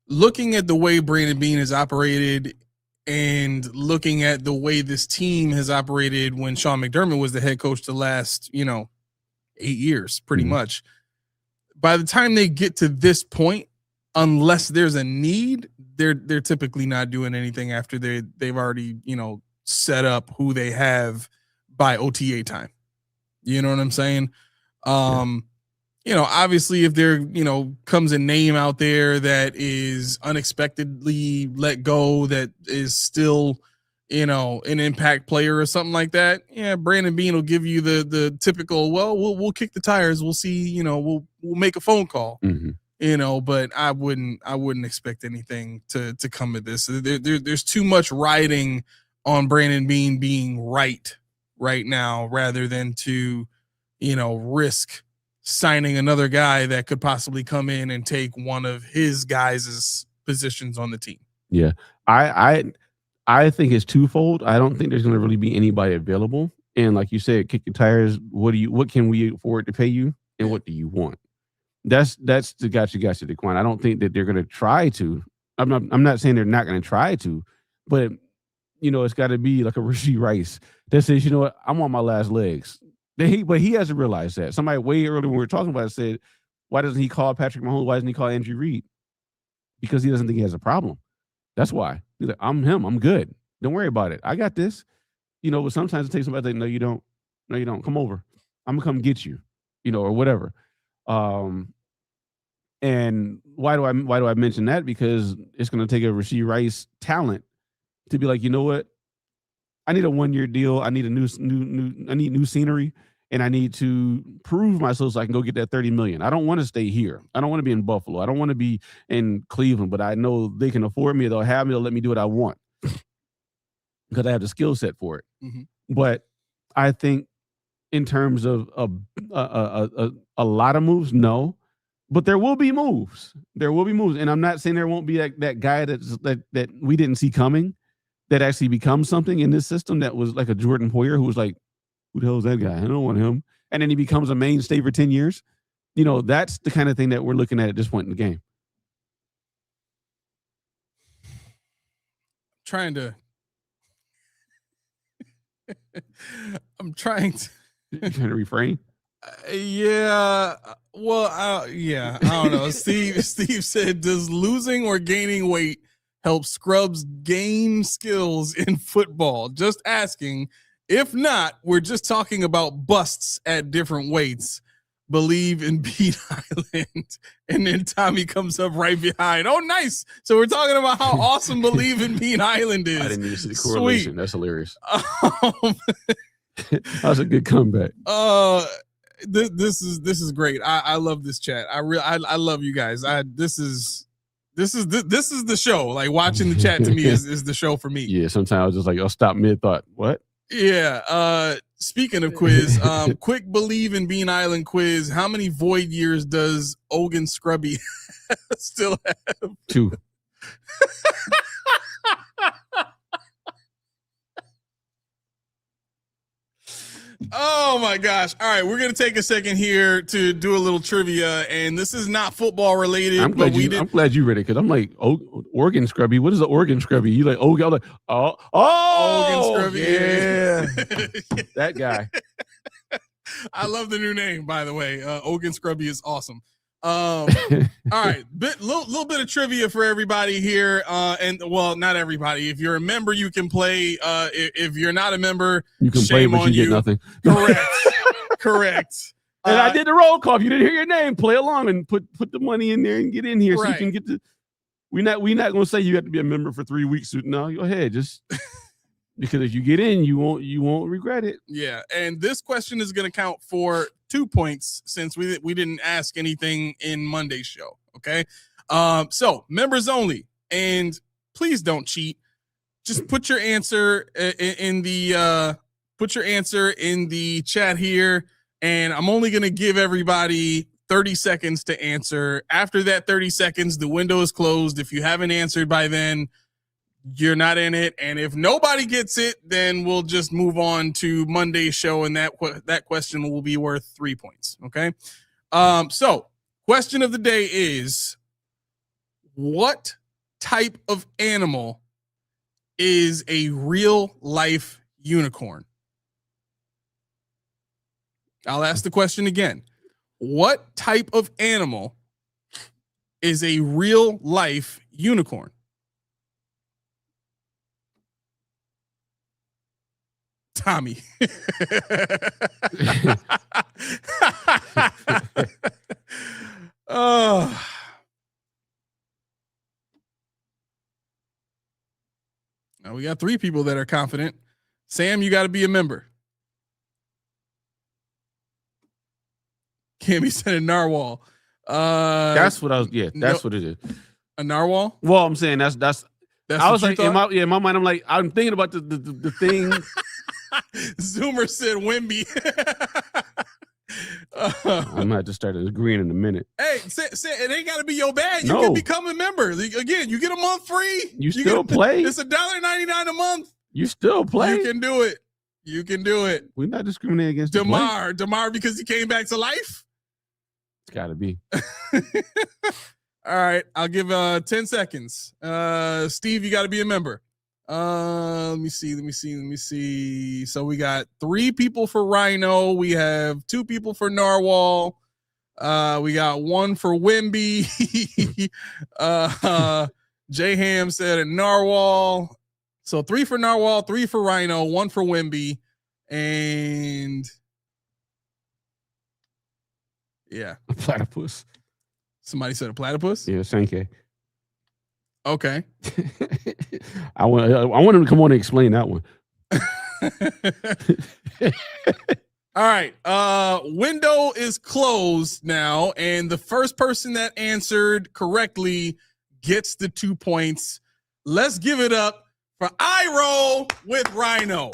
Looking at the way Brandon Beane has operated and looking at the way this team has operated when Sean McDermott was the head coach the last, 8 years, pretty much. By the time they get to this point, unless there's a need, they're typically not doing anything after they've already, set up who they have by OTA time. You know what I'm saying? Obviously if there, comes a name out there that is unexpectedly let go, that is still, an impact player or something like that. Yeah. Brandon Beane will give you the typical, well, we'll kick the tires. We'll see, we'll make a phone call, but I wouldn't expect anything to come of this. There's too much riding on Brandon Beane being right now, rather than to, risk signing another guy that could possibly come in and take one of his guys' positions on the team. Yeah. I think it's twofold. I don't think there's going to really be anybody available. And like you said, kick your tires. What can we afford to pay you? And what do you want? That's the gotcha decline. I don't think that they're going to try to. I'm not saying they're not going to try to, but it's got to be like a Rashee Rice that says, I'm on my last legs. But he hasn't realized that. Somebody way earlier when we were talking about it said, why doesn't he call Patrick Mahomes? Why doesn't he call Andrew Reid? Because he doesn't think he has a problem. That's why. He's like, I'm him. I'm good. Don't worry about it. I got this. but sometimes it takes somebody to say, no, you don't. No, you don't. Come over. I'm gonna come get you, or whatever. And why do I mention that? Because it's gonna take a Rashee Rice talent to be like, you know what? I need a 1-year deal. I need I need new scenery, and I need to prove myself so I can go get that $30 million. I don't want to stay here. I don't want to be in Buffalo. I don't want to be in Cleveland, but I know they can afford me. They'll have me. They'll let me do what I want because I have the skill set for it. Mm-hmm. But I think in terms of a lot of moves, no. But there will be moves. There will be moves. And I'm not saying there won't be that guy that we didn't see coming that actually becomes something in this system that was like a Jordan Poyer who was like, who the hell is that guy? I don't want him. And then he becomes a mainstay for 10 years. That's the kind of thing that we're looking at this point in the game. I'm trying to You're trying to refrain? Yeah. Well, I don't know. Steve said, does losing or gaining weight help scrubs gain skills in football? Just asking. If not, we're just talking about busts at different weights. Believe in Bean Island. And then Tommy comes up right behind. Oh, nice. So we're talking about how awesome Believe in Bean Island is. I didn't even see the correlation. Sweet. That's hilarious. That was a good comeback. This is great. I love this chat. I love you guys. This is the show. Like watching the chat to me is the show for me. Yeah, sometimes I was just like, I'll stop mid thought. What? Yeah. Speaking of quiz, quick Believe in Bean Island quiz. How many void years does Ogun Scrubby still have? 2. Oh my gosh. All right, we're going to take a second here to do a little trivia, and this is not football related. I'm glad you read it because I'm like, Oregon Scrubby. What is the Oregon Scrubby? You like, I'm like, Oregon Scrubby. Yeah. That guy. I love the new name, by the way. Oregon Scrubby is awesome. All right, little bit of trivia for everybody here, and well, not everybody. If you're a member, you can play. If you're not a member, you can play, but you get nothing. Correct. And I did the roll call. If you didn't hear your name, play along and put the money in there and get in here so you can get to. We're not going to say you have to be a member for 3 weeks. No, go ahead, just. Because if you get in, you won't regret it. Yeah, and this question is going to count for 2 points since we didn't ask anything in Monday's show. Okay, so members only, and please don't cheat. Just put your answer in the chat here, and I'm only going to give everybody 30 seconds to answer. After that 30 seconds, the window is closed. If you haven't answered by then, you're not in it. And if nobody gets it, then we'll just move on to Monday's show, and that question will be worth 3 points. Okay. So question of the day is, what type of animal is a real life unicorn? I'll ask the question again. What type of animal is a real life unicorn? Tommy. Oh. Now we got 3 people that are confident. Sam, you got to be a member. Cammy said a narwhal. That's what I was. Yeah, that's what it is. A narwhal? Well, I'm saying that's. I was like, in my mind, I'm thinking about the thing. Zoomer said Wimby. I'm gonna have to start agreeing in a minute. Hey, it ain't got to be your bad. You can become a member. Again, you get a month free. You still play. It's $1.99 a month. You still play. You can do it. You can do it. We're not discriminating against Damar because he came back to life. It's got to be. All right, I'll give 10 seconds. Steve, you got to be a member. Let me see. So we got 3 people for Rhino. We have 2 people for Narwhal. We got 1 for Wimby. J Ham said a Narwhal. So 3 for Narwhal, 3 for Rhino, 1 for Wimby, and yeah, A platypus. somebody said a platypus. Yeah, Sankey. Okay. I want him to come on and explain that one. All right. Window is closed now, and the first person that answered correctly gets the 2 points. Let's give it up for I Roll with Rhino.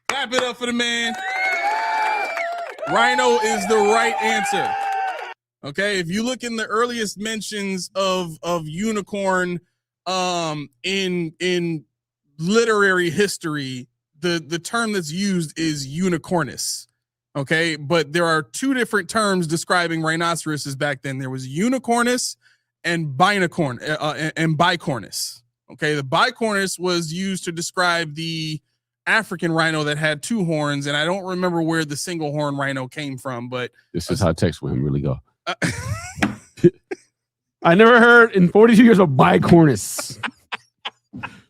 Clap it up for the man. Rhino is the right answer. Okay, if you look in the earliest mentions of unicorn in literary history, the term that's used is unicornus. Okay, but there are 2 different terms describing rhinoceroses back then. There was unicornus and bicornus. Okay, the bicornus was used to describe the African rhino that had 2 horns, and I don't remember where the single horn rhino came from, but this is how text with him really go. I never heard in 42 years of bicornus.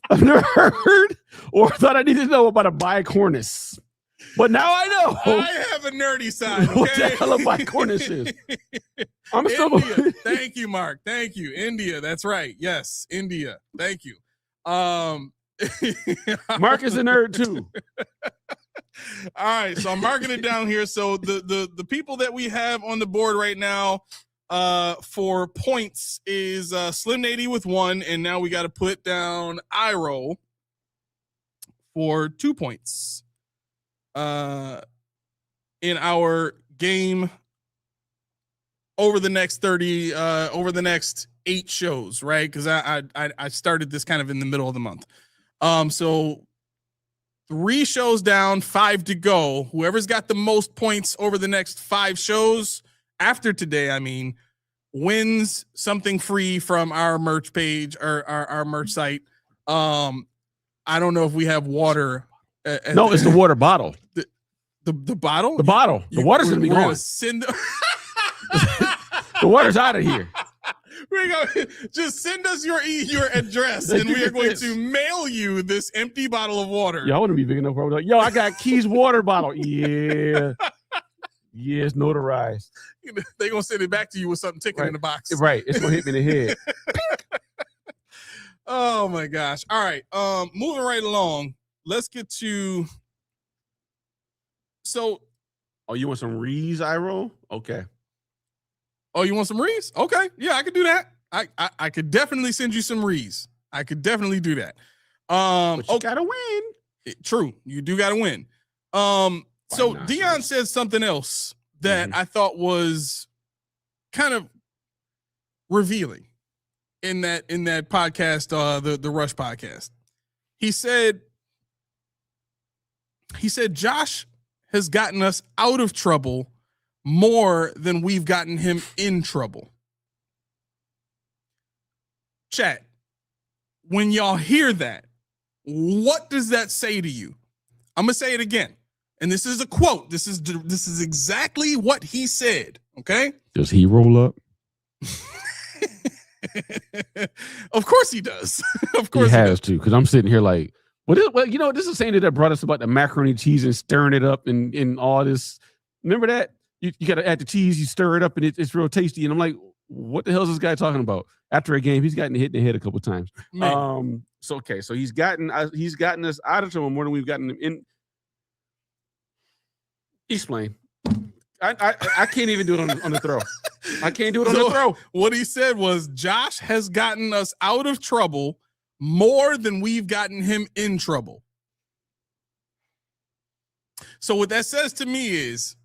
I've never heard or thought I needed to know about a bicornus. But now I know. I have a nerdy side. Okay? What the hell a bicornus is? I'm still. India. Thank you, Mark. Thank you. India. That's right. Yes, India. Thank you. Mark is a nerd too. All right, so I'm marking it down here. So the people that we have on the board right now for points is Slim Nady with 1, and now we got to put down Iro for 2 points in our game over the next 8 shows, right? Because I started this kind of in the middle of the month. So 3 shows down, 5 to go. Whoever's got the most points over the next 5 shows after today, wins something free from our merch page or our merch site. I don't know if we have water. No, it's the water bottle. The bottle? The bottle. The water's going to be gone. The water's out of here. We're going just send us your address, and we are going to mail you this empty bottle of water. Yo, I want to be big enough. Like, yo, I got Keys water bottle. Yeah. Yeah, it's notarized. They're going to send it back to you with something ticking in the box. Right. It's going to hit me in the head. Oh, my gosh. All right. Moving right along. Let's get to... So... Oh, you want some Rees, Iro? Okay. Oh, you want some Rees? Okay. Yeah, I could do that. I could definitely send you some Rees. I could definitely do that. But you gotta win. True. You do gotta win. So Dion said something else that I thought was kind of revealing in that podcast, the Rush podcast. He said Josh has gotten us out of trouble more than we've gotten him in trouble. Chat, when y'all hear that, what does that say to you? I'm gonna say it again, and this is a quote. This is exactly what he said. Okay? Does he roll up? Of course he does. Of course he has to, because I'm sitting here like, this is the same that brought us about the macaroni cheese and stirring it up and all this. Remember that? You got to add the cheese, you stir it up, and it's real tasty. And I'm like, what the hell is this guy talking about? After a game, he's gotten hit in the head a couple of times. So he's gotten us out of trouble more than we've gotten him in. Explain. I can't even do it on the throw. I can't do it on the throw. What he said was Josh has gotten us out of trouble more than we've gotten him in trouble. So what that says to me is,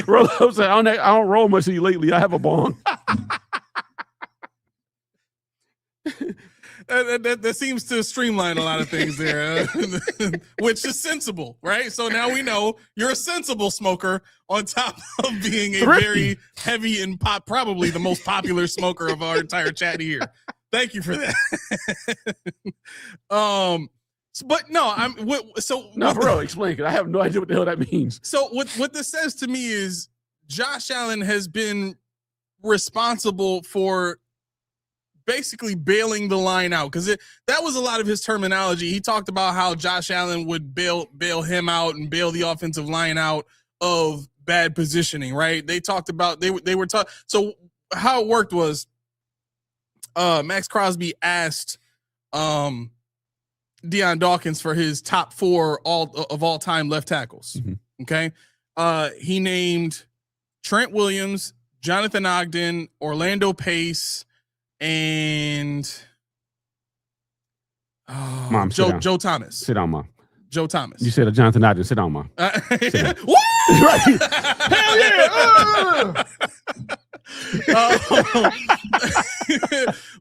Roll up, I don't roll much of you lately. I have a bong. That seems to streamline a lot of things there, which is sensible, right? So now we know you're a sensible smoker on top of being a very heavy and probably the most popular smoker of our entire chat here. Thank you for that. But no, for real, explain, because I have no idea what the hell that means. So what this says to me is Josh Allen has been responsible for basically bailing the line out, because that was a lot of his terminology. He talked about how Josh Allen would bail him out and bail the offensive line out of bad positioning, right? They talked about they were talking. So how it worked was Max Crosby asked Deion Dawkins for his top 4 of all time left tackles. Mm-hmm. Okay. He named Trent Williams, Jonathan Ogden, Orlando Pace, and Mom, Joe Thomas. Sit down, Mom. Joe Thomas. You said Jonathan Ogden. Sit down, Mom. Sit down. Right. Hell yeah.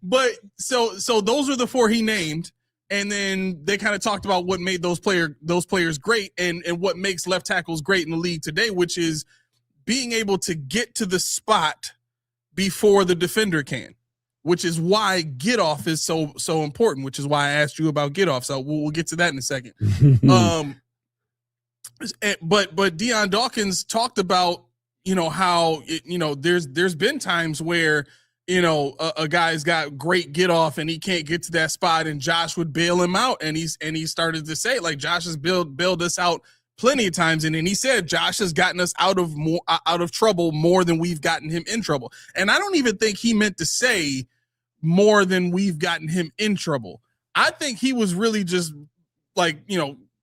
But so those are the 4 he named, and then they kind of talked about what made those players great, and what makes left tackles great in the league today, which is being able to get to the spot before the defender can, which is why get off is so important, which is why I asked you about get off. So we'll get to that in a second. But Deion Dawkins talked about, how there's been times where a guy's got great get off and he can't get to that spot, and Josh would bail him out, and he started to say, like, Josh has bailed us out plenty of times, and then he said Josh has gotten us out of trouble more than we've gotten him in trouble. And I don't even think he meant to say more than we've gotten him in trouble. I think he was really just like,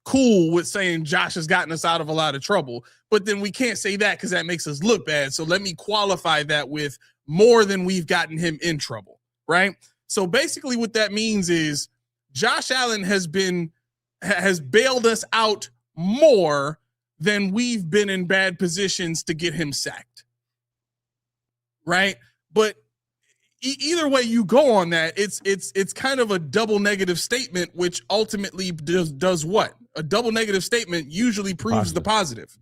cool with saying Josh has gotten us out of a lot of trouble, but then we can't say that because that makes us look bad. So let me qualify that with more than we've gotten him in trouble, right? So basically what that means is Josh Allen has bailed us out more than we've been in bad positions to get him sacked, right? But either way you go on that, it's kind of a double negative statement, which ultimately does what? A double negative statement usually proves the positive,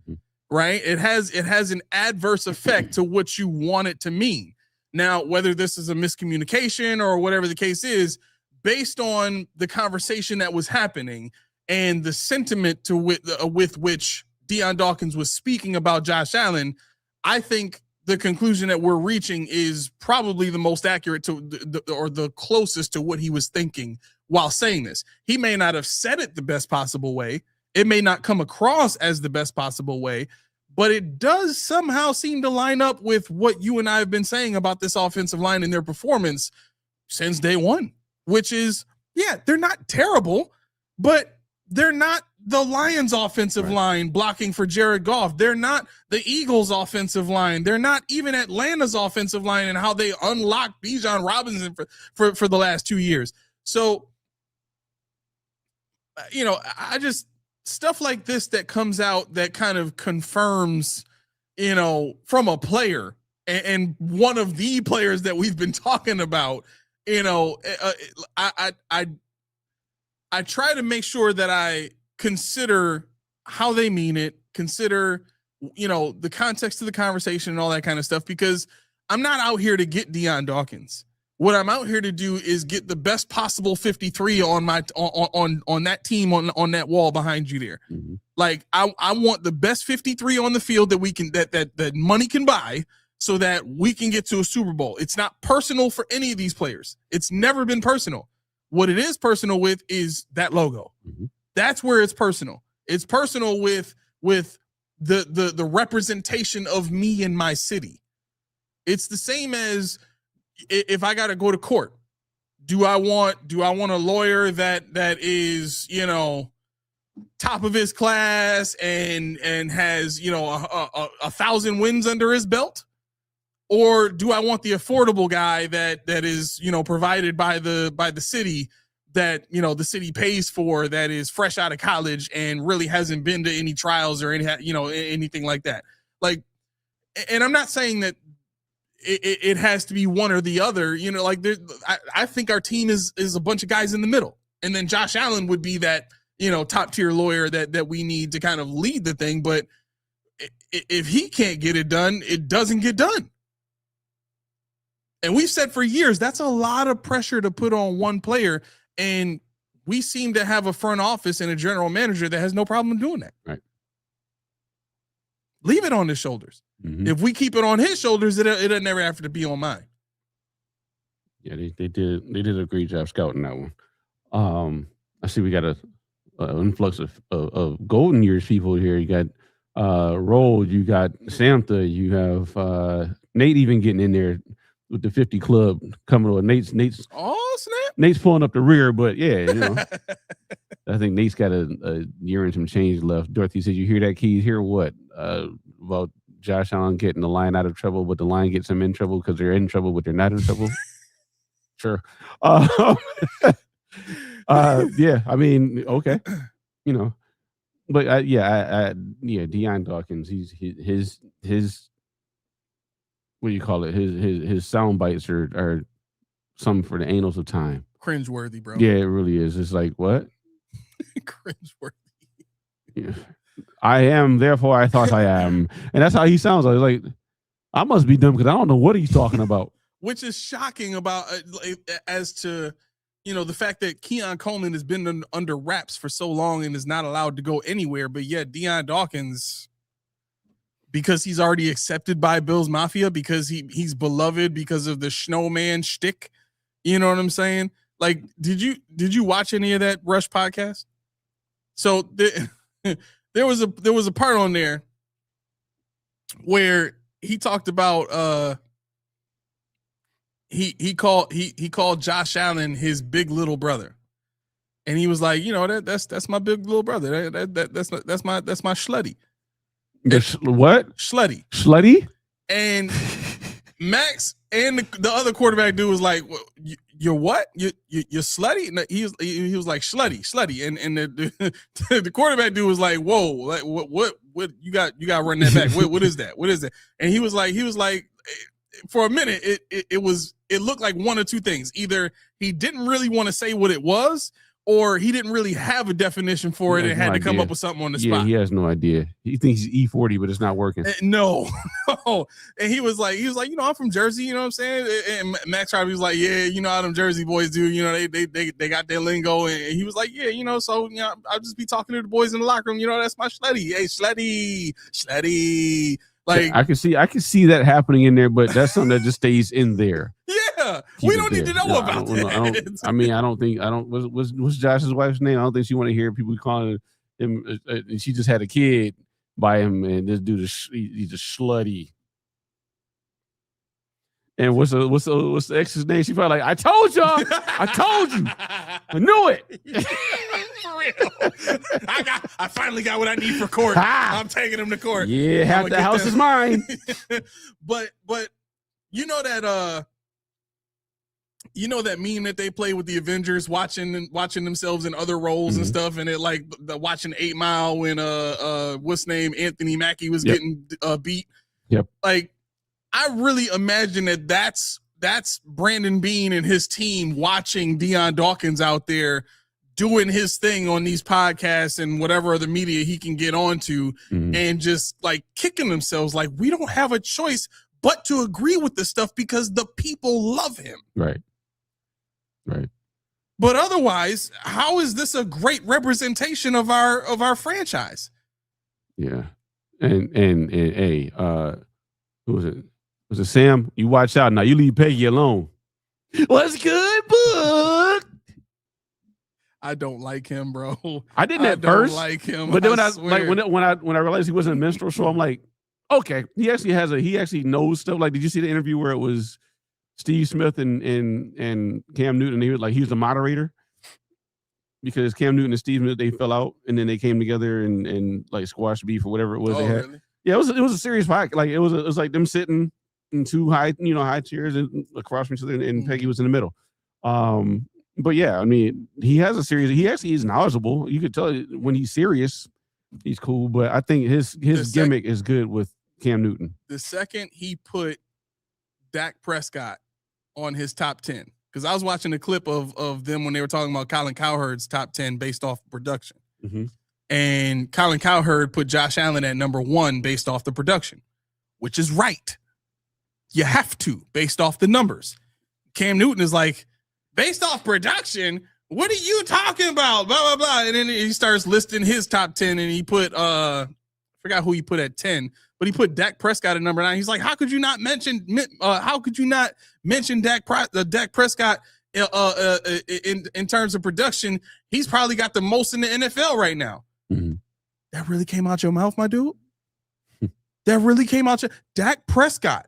right? It has an adverse effect to what you want it to mean. Now, whether this is a miscommunication or whatever the case is, based on the conversation that was happening and the sentiment with which Deion Dawkins was speaking about Josh Allen, I think the conclusion that we're reaching is probably the most accurate to the closest to what he was thinking while saying this. He may not have said it the best possible way. It may not come across as the best possible way, but it does somehow seem to line up with what you and I have been saying about this offensive line and their performance since day one, which is, yeah, they're not terrible, but they're not the Lions offensive line blocking for Jared Goff. They're not the Eagles offensive line. They're not even Atlanta's offensive line and how they unlocked Bijan Robinson for the last 2 years. So, I just, stuff like this that comes out that kind of confirms, from a player and one of the players that we've been talking about, I try to make sure that I consider how they mean it, consider, the context of the conversation and all that kind of stuff, because I'm not out here to get Deion Dawkins. What I'm out here to do is get the best possible 53 on my on that team on that wall behind you there. Mm-hmm. Like I want the best 53 on the field that we can that money can buy, so that we can get to a Super Bowl. It's not personal for any of these players. It's never been personal. What it is personal with is that logo. Mm-hmm. That's where it's personal. It's personal with the representation of me in my city. It's the same as if I got to go to court. Do I want a lawyer that is, top of his class and has, 1,000 wins under his belt? Or do I want the affordable guy that is, provided by the city, that, the city pays for, that is fresh out of college and really hasn't been to any trials or anything like that? Like, and I'm not saying that it has to be one or the other, I think our team is a bunch of guys in the middle. And then Josh Allen would be that, top tier lawyer that we need to kind of lead the thing. But if he can't get it done, it doesn't get done. And we've said for years, that's a lot of pressure to put on one player. And we seem to have a front office and a general manager that has no problem doing that. Right. Leave it on his shoulders. Mm-hmm. If we keep it on his shoulders, it'll never have to be on mine. Yeah, they did a great job scouting that one. I see we got a influx of golden years people here. You got Roll, you got Samtha, you have Nate even getting in there with the 50 club coming over. Nate's oh snap. Nate's pulling up the rear, but yeah, I think Nate's got a year and some change left. Dorothy said, "You hear that, Keys? Hear what? About Josh Allen getting the line out of trouble, but the line gets him in trouble because they're in trouble, but they're not in trouble." Sure. Yeah, I mean, okay, but Deion Dawkins, his what do you call it? His sound bites are something for the annals of time. Cringeworthy, bro. Yeah, it really is. It's like, what? Cringeworthy. Yeah. I am, therefore I thought I am, and that's how he sounds. I was like, I must be dumb because I don't know what he's talking about. Which is shocking about as to the fact that Keon Coleman has been under wraps for so long and is not allowed to go anywhere, but yet Deion Dawkins, because he's already accepted by Bills Mafia, because he's beloved because of the snowman shtick. You know what I'm saying? Like, did you watch any of that Rush podcast? So there was a part on there where he talked about he called Josh Allen his big little brother, and he was like, that's my big little brother. That's my slutty. What? Slutty? And Max and the other quarterback dude was like, "You're what? You're slutty?" And he was like, slutty. And the quarterback dude was like, "Whoa, like what you got run that back? What is that? What is that?" And he was like, for a minute, it looked like one or two things. Either he didn't really want to say what it was, or he didn't really have a definition for it and had to come up with something on the spot. Yeah, he has no idea. He thinks he's E40, but it's not working. No. And he was like, I'm from Jersey, you know what I'm saying? And Max Harvey was like, yeah, how them Jersey boys do, they got their lingo. And he was like, yeah, so I'll just be talking to the boys in the locker room, that's my slutty. Hey, slutty. Like, I can see that happening in there, but that's something that just stays in there. Yeah, we don't need to know about that. What's Josh's wife's name? I don't think she want to hear people calling him. She just had a kid by him, and this dude he's a slutty. And what's the ex's name? She probably like, I told y'all, I told you, I knew it. For real, I finally got what I need for court. I'm taking him to court. Yeah, half the house is mine. But that meme that they play with the Avengers watching themselves in other roles and stuff, and it like watching 8 Mile when what's name Anthony Mackie was getting beat. Yep. Like, I really imagine that's Brandon Beane and his team watching Deion Dawkins out there doing his thing on these podcasts and whatever other media he can get onto, and just like kicking themselves like, we don't have a choice but to agree with this stuff because the people love him. Right. But otherwise, how is this a great representation of our franchise? Yeah. And hey, who was it? Was it Sam? You watch out now. You leave Peggy alone. What's good, book? I don't like him, bro. I didn't at first like him. But then when I realized he wasn't a minstrel show, I'm like, okay, he actually knows stuff. Like, did you see the interview where it was Steve Smith and Cam Newton? He was the moderator because Cam Newton and Steve Smith, they fell out and then they came together and like squashed beef or whatever it was they had. Really? Yeah, it was a serious fight. Like it was like them sitting in two high chairs across from each other, and Peggy was in the middle. But yeah, I mean, he has a serious. He actually is knowledgeable. You could tell when he's serious, he's cool. But I think his gimmick is good with Cam Newton. The second he put Dak Prescott on his top 10, because I was watching a clip of them when they were talking about Colin Cowherd's top 10 based off production, and Colin Cowherd put Josh Allen at number 1 based off the production, which is right. You have to, based off the numbers. Cam Newton is like, based off production, what are you talking about? Blah, blah, blah. And then he starts listing his top 10, and he put, I forgot who he put at 10, but he put Dak Prescott at number 9. He's like, how could you not mention Dak Prescott in terms of production? He's probably got the most in the NFL right now. Mm-hmm. That really came out your mouth, my dude? That really came out your... Dak Prescott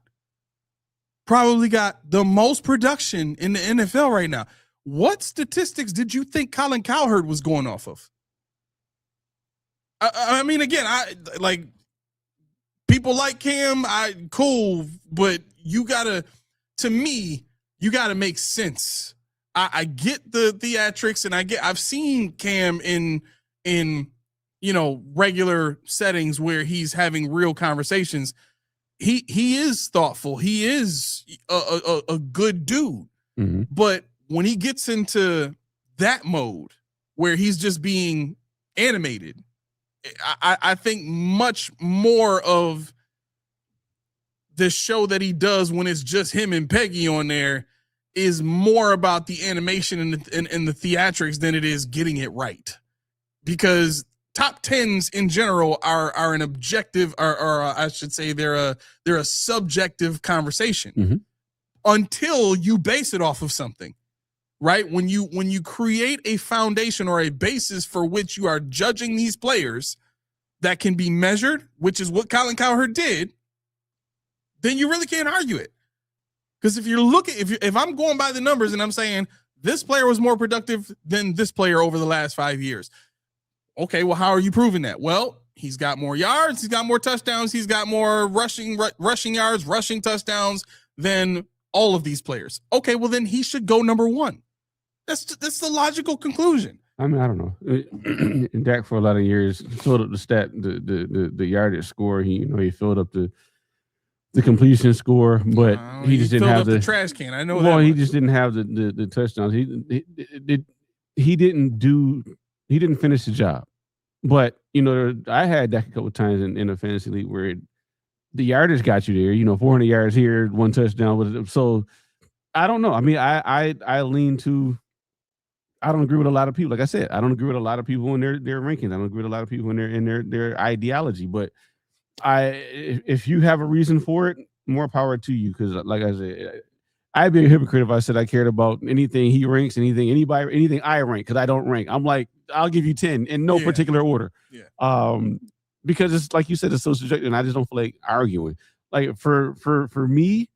probably got the most production in the NFL right now. What statistics did you think Colin Cowherd was going off of? I mean, again, people like Cam, cool, but you gotta make sense. I get the theatrics, and I've seen Cam in regular settings where he's having real conversations. He is thoughtful. He is a good dude. Mm-hmm. But when he gets into that mode where he's just being animated, I think much more of the show that he does when it's just him and Peggy on there is more about the animation and the theatrics than it is getting it right. Because top 10s in general are an objective, or I should say they're a subjective conversation. Mm-hmm. Until you base it off of something, right? When you create a foundation or a basis for which you are judging these players that can be measured, which is what Colin Cowherd did, then you really can't argue it. Because if I'm going by the numbers and I'm saying this player was more productive than this player over the last 5 years, okay, well, how are you proving that? Well, he's got more yards, he's got more touchdowns, he's got more rushing yards, rushing touchdowns than all of these players. Okay, well, then he should go number 1. That's the logical conclusion. I mean, I don't know. And Dak for a lot of years filled up the yardage score. He filled up the completion score, but he just didn't have the trash can. I know. Well, he just didn't have the touchdowns. He didn't finish the job. But I had Dak a couple of times in a fantasy league where the yardage got you there. 400 yards here, 1 touchdown. So I don't know. I mean, I lean to. I don't agree with a lot of people. Like I said, I don't agree with a lot of people in their rankings. I don't agree with a lot of people in their ideology. But if you have a reason for it, more power to you. Because like I said, I'd be a hypocrite if I said I cared about anything he ranks, anything I rank, because I don't rank. I'm like, I'll give you 10 in no particular order. Yeah. Because it's like you said, it's so subjective, and I just don't feel like arguing. Like for me,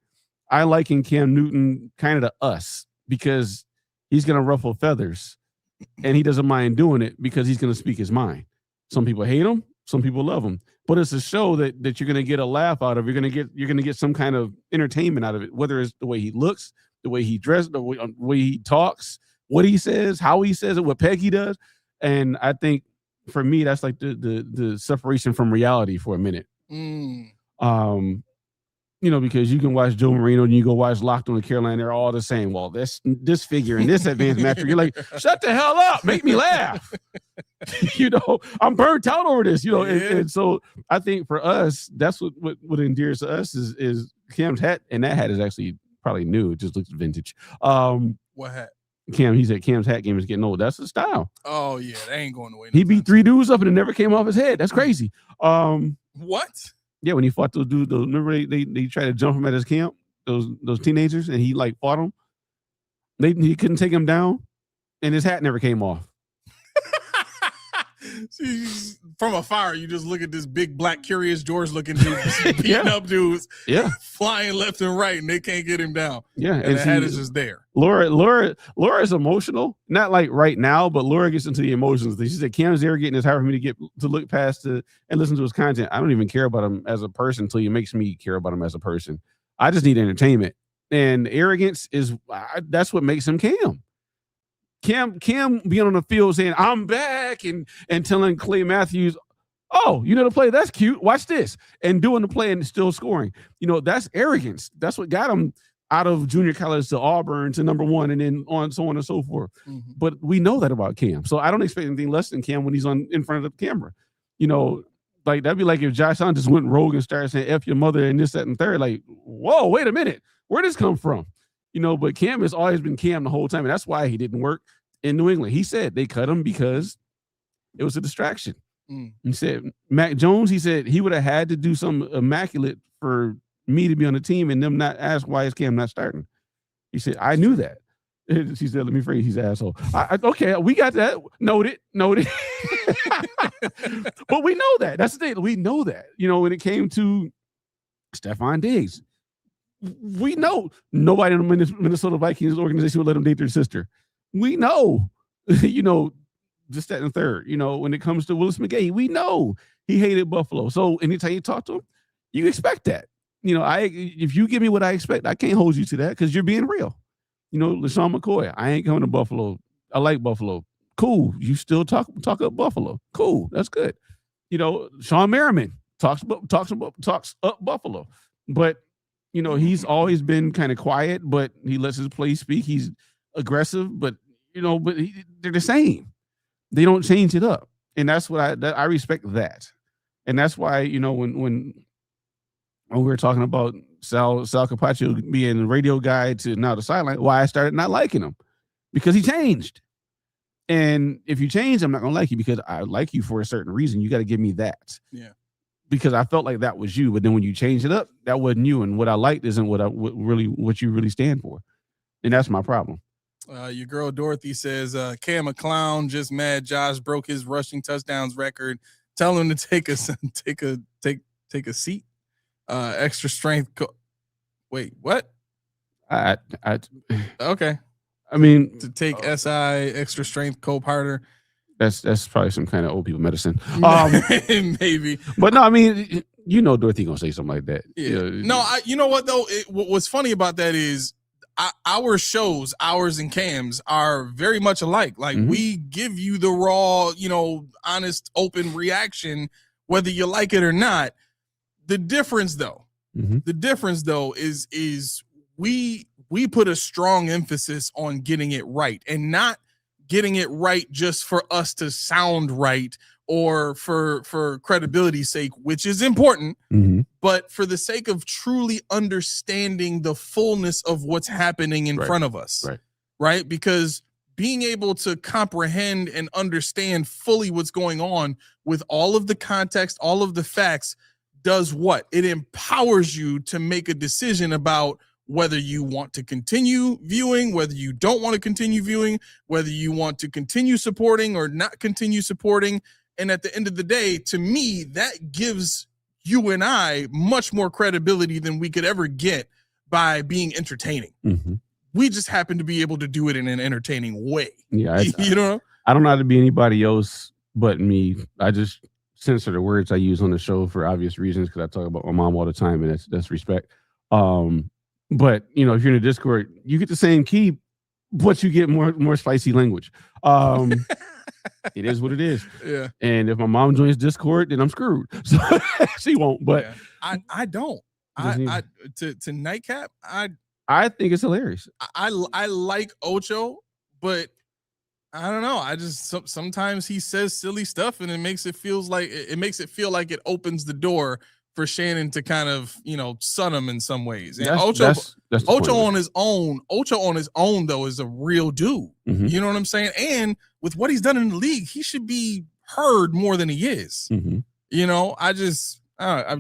I liken Cam Newton kind of to us because he's going to ruffle feathers, and he doesn't mind doing it because he's going to speak his mind. Some people hate him, some people love him, but it's a show that you're going to get a laugh out of. You're going to get some kind of entertainment out of it, whether it's the way he looks, the way he dressed, the way he talks, what he says, how he says it, what Peggy does. And I think for me, that's like the separation from reality for a minute. Because you can watch Joe Marino and you go watch Locked On Carolina, they're all the same. Well, this figure and this advanced metric, you're like, shut the hell up, make me laugh. I'm burnt out over this, and so I think for us, that's what endears to us is Cam's hat, and that hat is actually probably new. It just looks vintage. What hat? Cam, he said Cam's hat game is getting old. That's his style. Oh yeah, that ain't going away. He beat 3 dudes up and it never came off his head. That's crazy. What? Yeah, when he fought those dudes, remember they tried to jump him at his camp, those teenagers, and he fought them. He couldn't take him down, and his hat never came off. See, from afar, you just look at this big black Curious George looking dude beating up dudes, flying left and right, and they can't get him down. Yeah, and the hat is just there. Laura is emotional, not like right now, but Laura gets into the emotions. She said Cam's arrogant is hard for me to look past and listen to his content. I don't even care about him as a person until he makes me care about him as a person. I just need entertainment, and arrogance that's what makes him Cam. Cam being on the field saying, I'm back, and telling Clay Matthews, oh, the play, that's cute, watch this, and doing the play and still scoring. That's arrogance. That's what got him out of junior college to Auburn to number 1 and then on so on and so forth. Mm-hmm. But we know that about Cam. So I don't expect anything less than Cam when he's in front of the camera. Like that'd be like if Josh Allen just went rogue and started saying F your mother and this, that, and third. Like, whoa, wait a minute. Where'd this come from? But Cam has always been Cam the whole time. And that's why he didn't work in New England. He said they cut him because it was a distraction. He said, Mac Jones, he said he would have had to do something immaculate for me to be on the team and them not ask why is Cam not starting. He said, I knew that. She said, let me phrase, he's an asshole. Okay, we got that. Noted. But we know that. That's the thing. We know that. When it came to Stephon Diggs, we know nobody in the Minnesota Vikings organization would let him date their sister. We know, just that and third. When it comes to Willis McGahee, we know he hated Buffalo. So anytime you talk to him, you expect that. If you give me what I expect, I can't hold you to that because you're being real. LaShawn McCoy, I ain't coming to Buffalo. I like Buffalo. Cool. You still talk up Buffalo. Cool. That's good. Sean Merriman talks up Buffalo. But, he's always been kind of quiet, but he lets his play speak. He's aggressive, but they're the same. They don't change it up. And that's what I respect that. And that's why, when we were talking about Sal Capaccio being a radio guy to now the sideline, why I started not liking him, because he changed. And if you change, I'm not going to like you because I like you for a certain reason. You got to give me that. Yeah. Because I felt like that was you. But then when you change it up, that wasn't you. And what I liked isn't what you really stand for. And that's my problem. Your girl Dorothy says, Cam a clown, just mad Josh broke his rushing touchdowns record. Tell him to take a seat. Extra strength. Wait, what? Okay. I mean, to take SI extra strength Cope Harder. That's probably some kind of old people medicine. Maybe. But no, I mean, Dorothy gonna say something like that. Yeah. No, you know what though? What's funny about that is our shows, ours and Cam's, are very much alike. Like we give you the raw, honest, open reaction, whether you like it or not. The difference though is we put a strong emphasis on getting it right, and not getting it right just for us to sound right or for credibility's sake, which is important, but for the sake of truly understanding the fullness of what's happening in front of us. Right? Because being able to comprehend and understand fully what's going on with all of the context, all of the facts, does what? It empowers you to make a decision about whether you want to continue viewing, whether you don't want to continue viewing, whether you want to continue supporting or not continue supporting. And at the end of the day, to me, that gives you and I much more credibility than we could ever get by being entertaining. We just happen to be able to do it in an entertaining way. Yeah. I don't know how to be anybody else but me. I just censor the words I use on the show for obvious reasons, because I talk about my mom all the time, and that's respect. But if you're in the Discord, you get the same key, but you get more spicy language. It is what it is. Yeah. And if my mom joins Discord, then I'm screwed. So she won't. But yeah. I don't. I to Nightcap, I think it's hilarious. I like Ocho, but I don't know. I just sometimes he says silly stuff, and it makes it feel like it opens the door for Shannon to kind of, sun him in some ways. And Ocho on his own though is a real dude. You know what I'm saying? And with what he's done in the league, he should be heard more than he is. I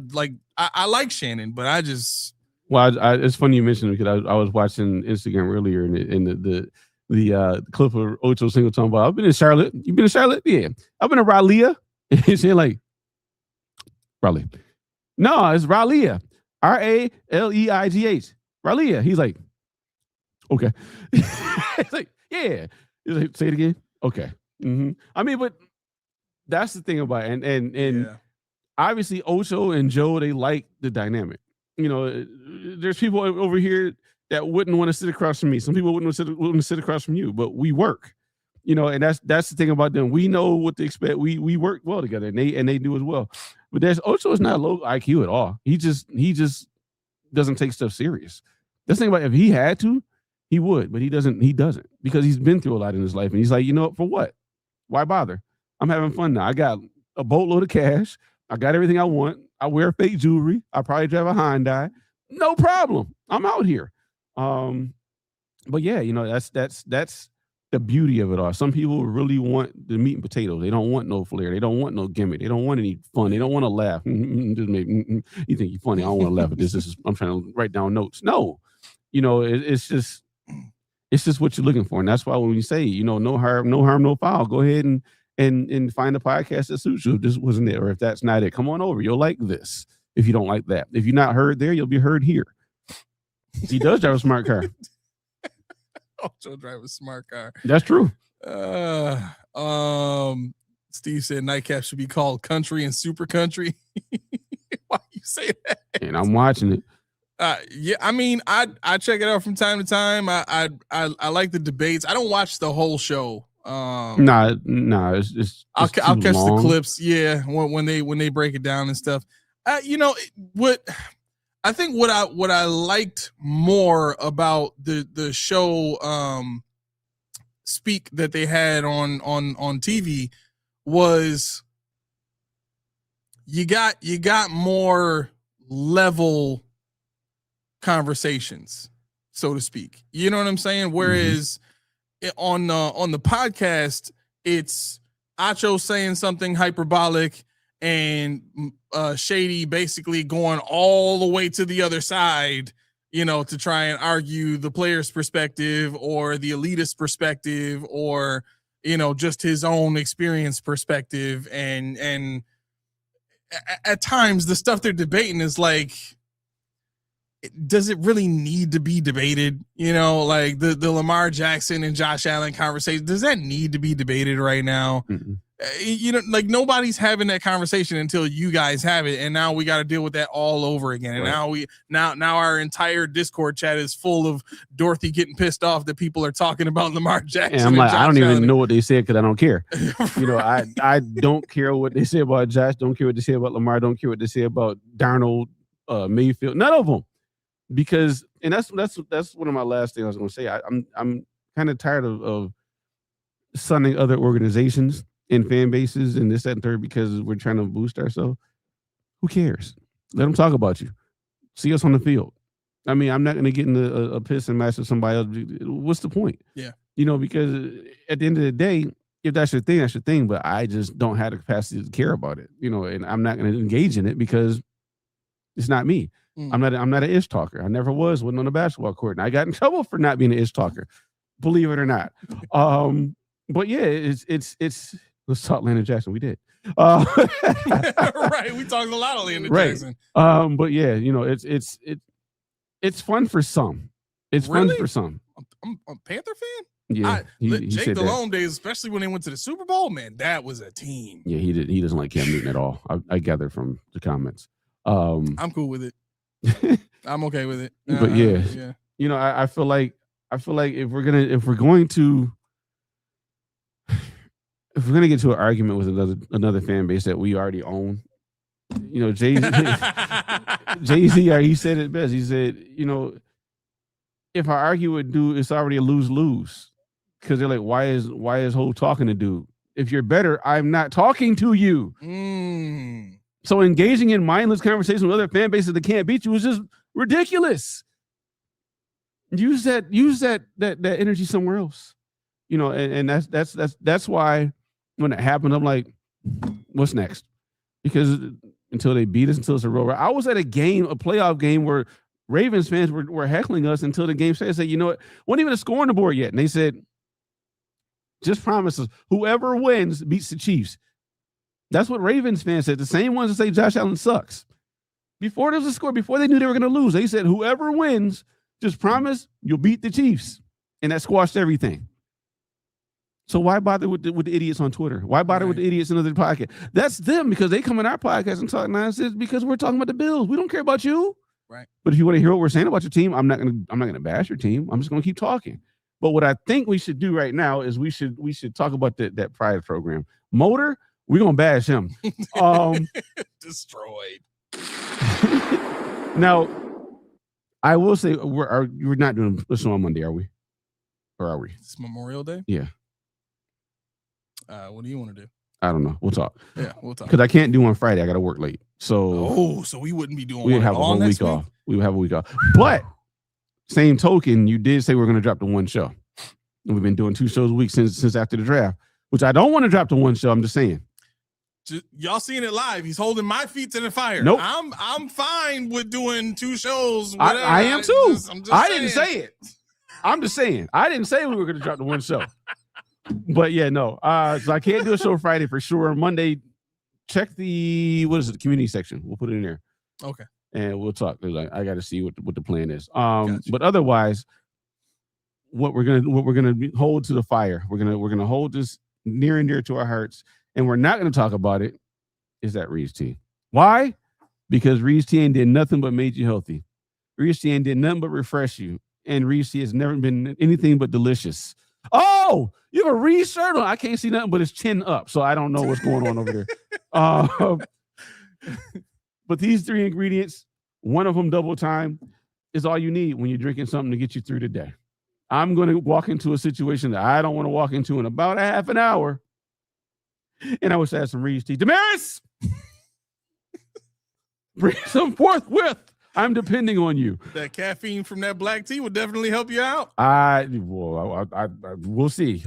like Shannon, but I just. Well, it's funny you mentioned it, because I was watching Instagram earlier, and the clip of Ocho Cinco talking about, I've been in Charlotte. You've been in Charlotte? Yeah. I've been in Raleigh. And he's saying like, Raleigh. No, it's Raleigh. Raleigh. Raleigh. He's like, okay. It's like, yeah. He's like, say it again. Okay. I mean, but that's the thing about it. And obviously Ocho and Joe, they like the dynamic. There's people over here that wouldn't want to sit across from me. Some people wouldn't want to sit across from you, but we work. And that's the thing about them. We know what to expect. We work well together, and they do as well. But Ocho is not low IQ at all. He just doesn't take stuff serious. That's the thing about it. If he had to, he would, but he doesn't because he's been through a lot in his life, and he's like, for what? Why bother? I'm having fun now. I got a boatload of cash. I got everything I want. I wear fake jewelry. I probably drive a Hyundai. No problem. I'm out here. But yeah, that's the beauty of it all. Some people really want the meat and potatoes. They don't want no flair. They don't want no gimmick. They don't want any fun. They don't want to laugh. Just you think you're funny. I don't want to laugh at this. I'm trying to write down notes. No, it's just what you're looking for. And that's why when we say, no harm, no foul, go ahead and find a podcast that suits you. If this wasn't it, or if that's not it, come on over. You'll like this. If you don't like that, if you're not heard there, you'll be heard here. He does drive a smart car. Also drive a smart car. That's true. Steve said Nightcap should be called Country and Super Country. Why you say that? And I'm watching it. Yeah, I mean, I check it out from time to time. I like the debates. I don't watch the whole show. Nah, it's I'll catch long. the clips. Yeah, when they break it down and stuff. What I liked more about the show Speak that they had on TV was you got more level conversations, so to speak. You know what I'm saying? Whereas on the podcast, it's Acho saying something hyperbolic and Shady basically going all the way to the other side, to try and argue the player's perspective or the elitist perspective or, just his own experience perspective. And at times the stuff they're debating is like, does it really need to be debated? Like the Lamar Jackson and Josh Allen conversation, does that need to be debated right now? Like nobody's having that conversation until you guys have it, and now we got to deal with that all over again. And now our entire Discord chat is full of Dorothy getting pissed off that people are talking about Lamar Jackson. And I'm like, Josh I don't even Allen. know what they said because I don't care. I don't care what they say about Josh. Don't care what they say about Lamar. Don't care what they say about Darnold, Mayfield. None of them. Because that's one of my last things I was going to say. I'm kind of tired of sunning other organizations and fan bases and this, that, and third because we're trying to boost ourselves. Who cares? Let them talk about you. See us on the field. I mean, I'm not going to get into a piss and match with somebody else. What's the point? Yeah. Because at the end of the day, if that's your thing, that's your thing. But I just don't have the capacity to care about it. And I'm not going to engage in it because it's not me. I'm not an ish talker. I never wasn't on the basketball court. And I got in trouble for not being an ish talker, believe it or not. But yeah, it's let's talk Landon Jackson. We did. Right. We talked a lot of Landon Jackson. But yeah, it's fun for some. It's Really? fun for some. I'm a Panther fan. Yeah. He Jake said Delhomme days, especially when they went to the Super Bowl, man, that was a team. Yeah, he doesn't like Cam Newton at all. I gather from the comments. I'm cool with it. I'm okay with it. But yeah. I feel like if we're going to get to an argument with another fan base that we already own, Jay-Z, he said it best. He said, if I argue with dude, it's already a lose-lose. Because they're like, why is Ho talking to dude? If you're better, I'm not talking to you. So engaging in mindless conversation with other fan bases that can't beat you is just ridiculous. Use that energy somewhere else. And that's why when it happened, I'm like, what's next? Because until they beat us, until it's a roll. I was at a playoff game where Ravens fans were heckling us until the game started. Said, wasn't even a score on the board yet. And they said, just promise us whoever wins beats the Chiefs. That's what Ravens fans said. The same ones that say Josh Allen sucks. Before there was a score, before they knew they were going to lose, they said, whoever wins, just promise you'll beat the Chiefs. And that squashed everything. So why bother with the idiots on Twitter? Why bother with the idiots in other podcast? That's them because they come in our podcast and talk nonsense because we're talking about the Bills. We don't care about you. Right. But if you want to hear what we're saying about your team, I'm not gonna bash your team. I'm just gonna keep talking. But what I think we should do right now is we should talk about that Pride program. Motor, we're gonna bash him. Destroyed. Now, I will say we're not doing this on Monday, are we? Or are we? It's Memorial Day. Yeah. What do you want to do? I don't know. We'll talk. Yeah, we'll talk. Because I can't do on Friday. I got to work late. So we wouldn't be doing. We'd have a whole week off. We would have a week off. But same token, you did say we're going to drop the one show. And we've been doing 2 shows a week since after the draft, which I don't want to drop to one show. I'm just saying. Y'all seeing it live. He's holding my feet to the fire. Nope. I'm fine with doing 2 shows. I am too. I saying. didn't say it. I'm just saying. I didn't say we were going to drop to one show. But yeah, no. So I can't do a show Friday for sure. Monday, check the community section. We'll put it in there. Okay. And we'll talk. I got to see what the plan is. But otherwise, what we're gonna hold to the fire. We're gonna hold this near and dear to our hearts, and we're not gonna talk about it. Is that Reed's tea? Why? Because Reed's tea did nothing but made you healthy. Reed's tea did nothing but refresh you, and Reed's tea has never been anything but delicious. Oh, you have a Reed's shirt on. I can't see nothing but his chin up, so I don't know what's going on over there. But these 3 ingredients, one of them double time, is all you need when you're drinking something to get you through the day. I'm going to walk into a situation that I don't want to walk into in about a half an hour. And I wish I had some Reed's tea. Damaris! Bring some forthwith. I'm depending on you. That caffeine from that black tea would definitely help you out. We'll see.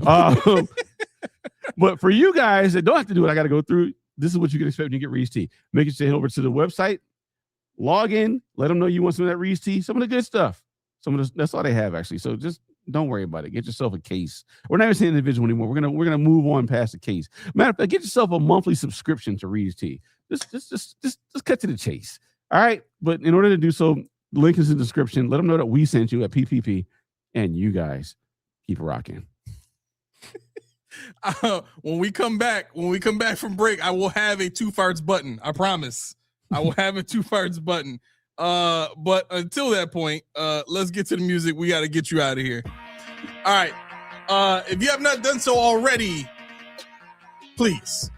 But for you guys that don't have to do it, I got to go through. This is what you can expect when you get Reed's tea. Make sure you head over to the website, log in, let them know you want some of that Reed's tea, some of the good stuff. That's all they have, actually. So just don't worry about it. Get yourself a case. We're not even saying individual anymore. We're gonna move on past the case. Matter of fact, get yourself a monthly subscription to Reed's tea. Just cut to the chase. All right. But in order to do so, link is in the description. Let them know that we sent you at PPP, and you guys keep rocking. When we come back from break, I will have a 2 farts button. I promise. I will have a 2 farts button. But until that point, let's get to the music. We got to get you out of here. All right. If you have not done so already, please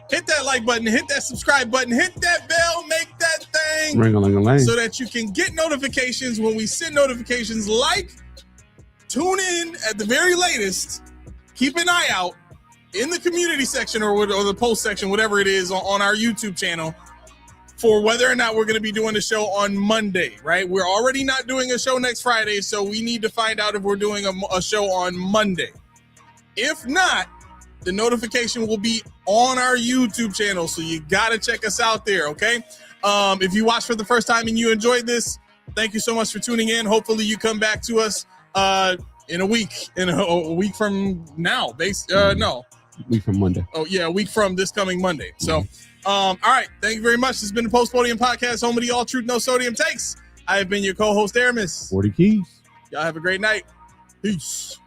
hit that like button, hit that subscribe button, hit that bell, make that thing Ring-a-ling-a-ling. so that you can get notifications when we send notifications. Like, tune in at the very latest. Keep an eye out in the community section or the post section, whatever it is, on our YouTube channel for whether or not we're going to be doing the show on Monday, right? We're already not doing a show next Friday, so we need to find out if we're doing a show on Monday. If not, the notification will be on our YouTube channel, so you got to check us out there, okay? If you watched for the first time and you enjoyed this, thank you so much for tuning in. Hopefully you come back to us in a week from now. No. Week from Monday. Oh, yeah, a week from this coming Monday. So, all right. Thank you very much. This has been the Postpodium Podcast, home of the All Truth, No Sodium takes. I have been your co-host, Aramis. 40 Keys. Y'all have a great night. Peace.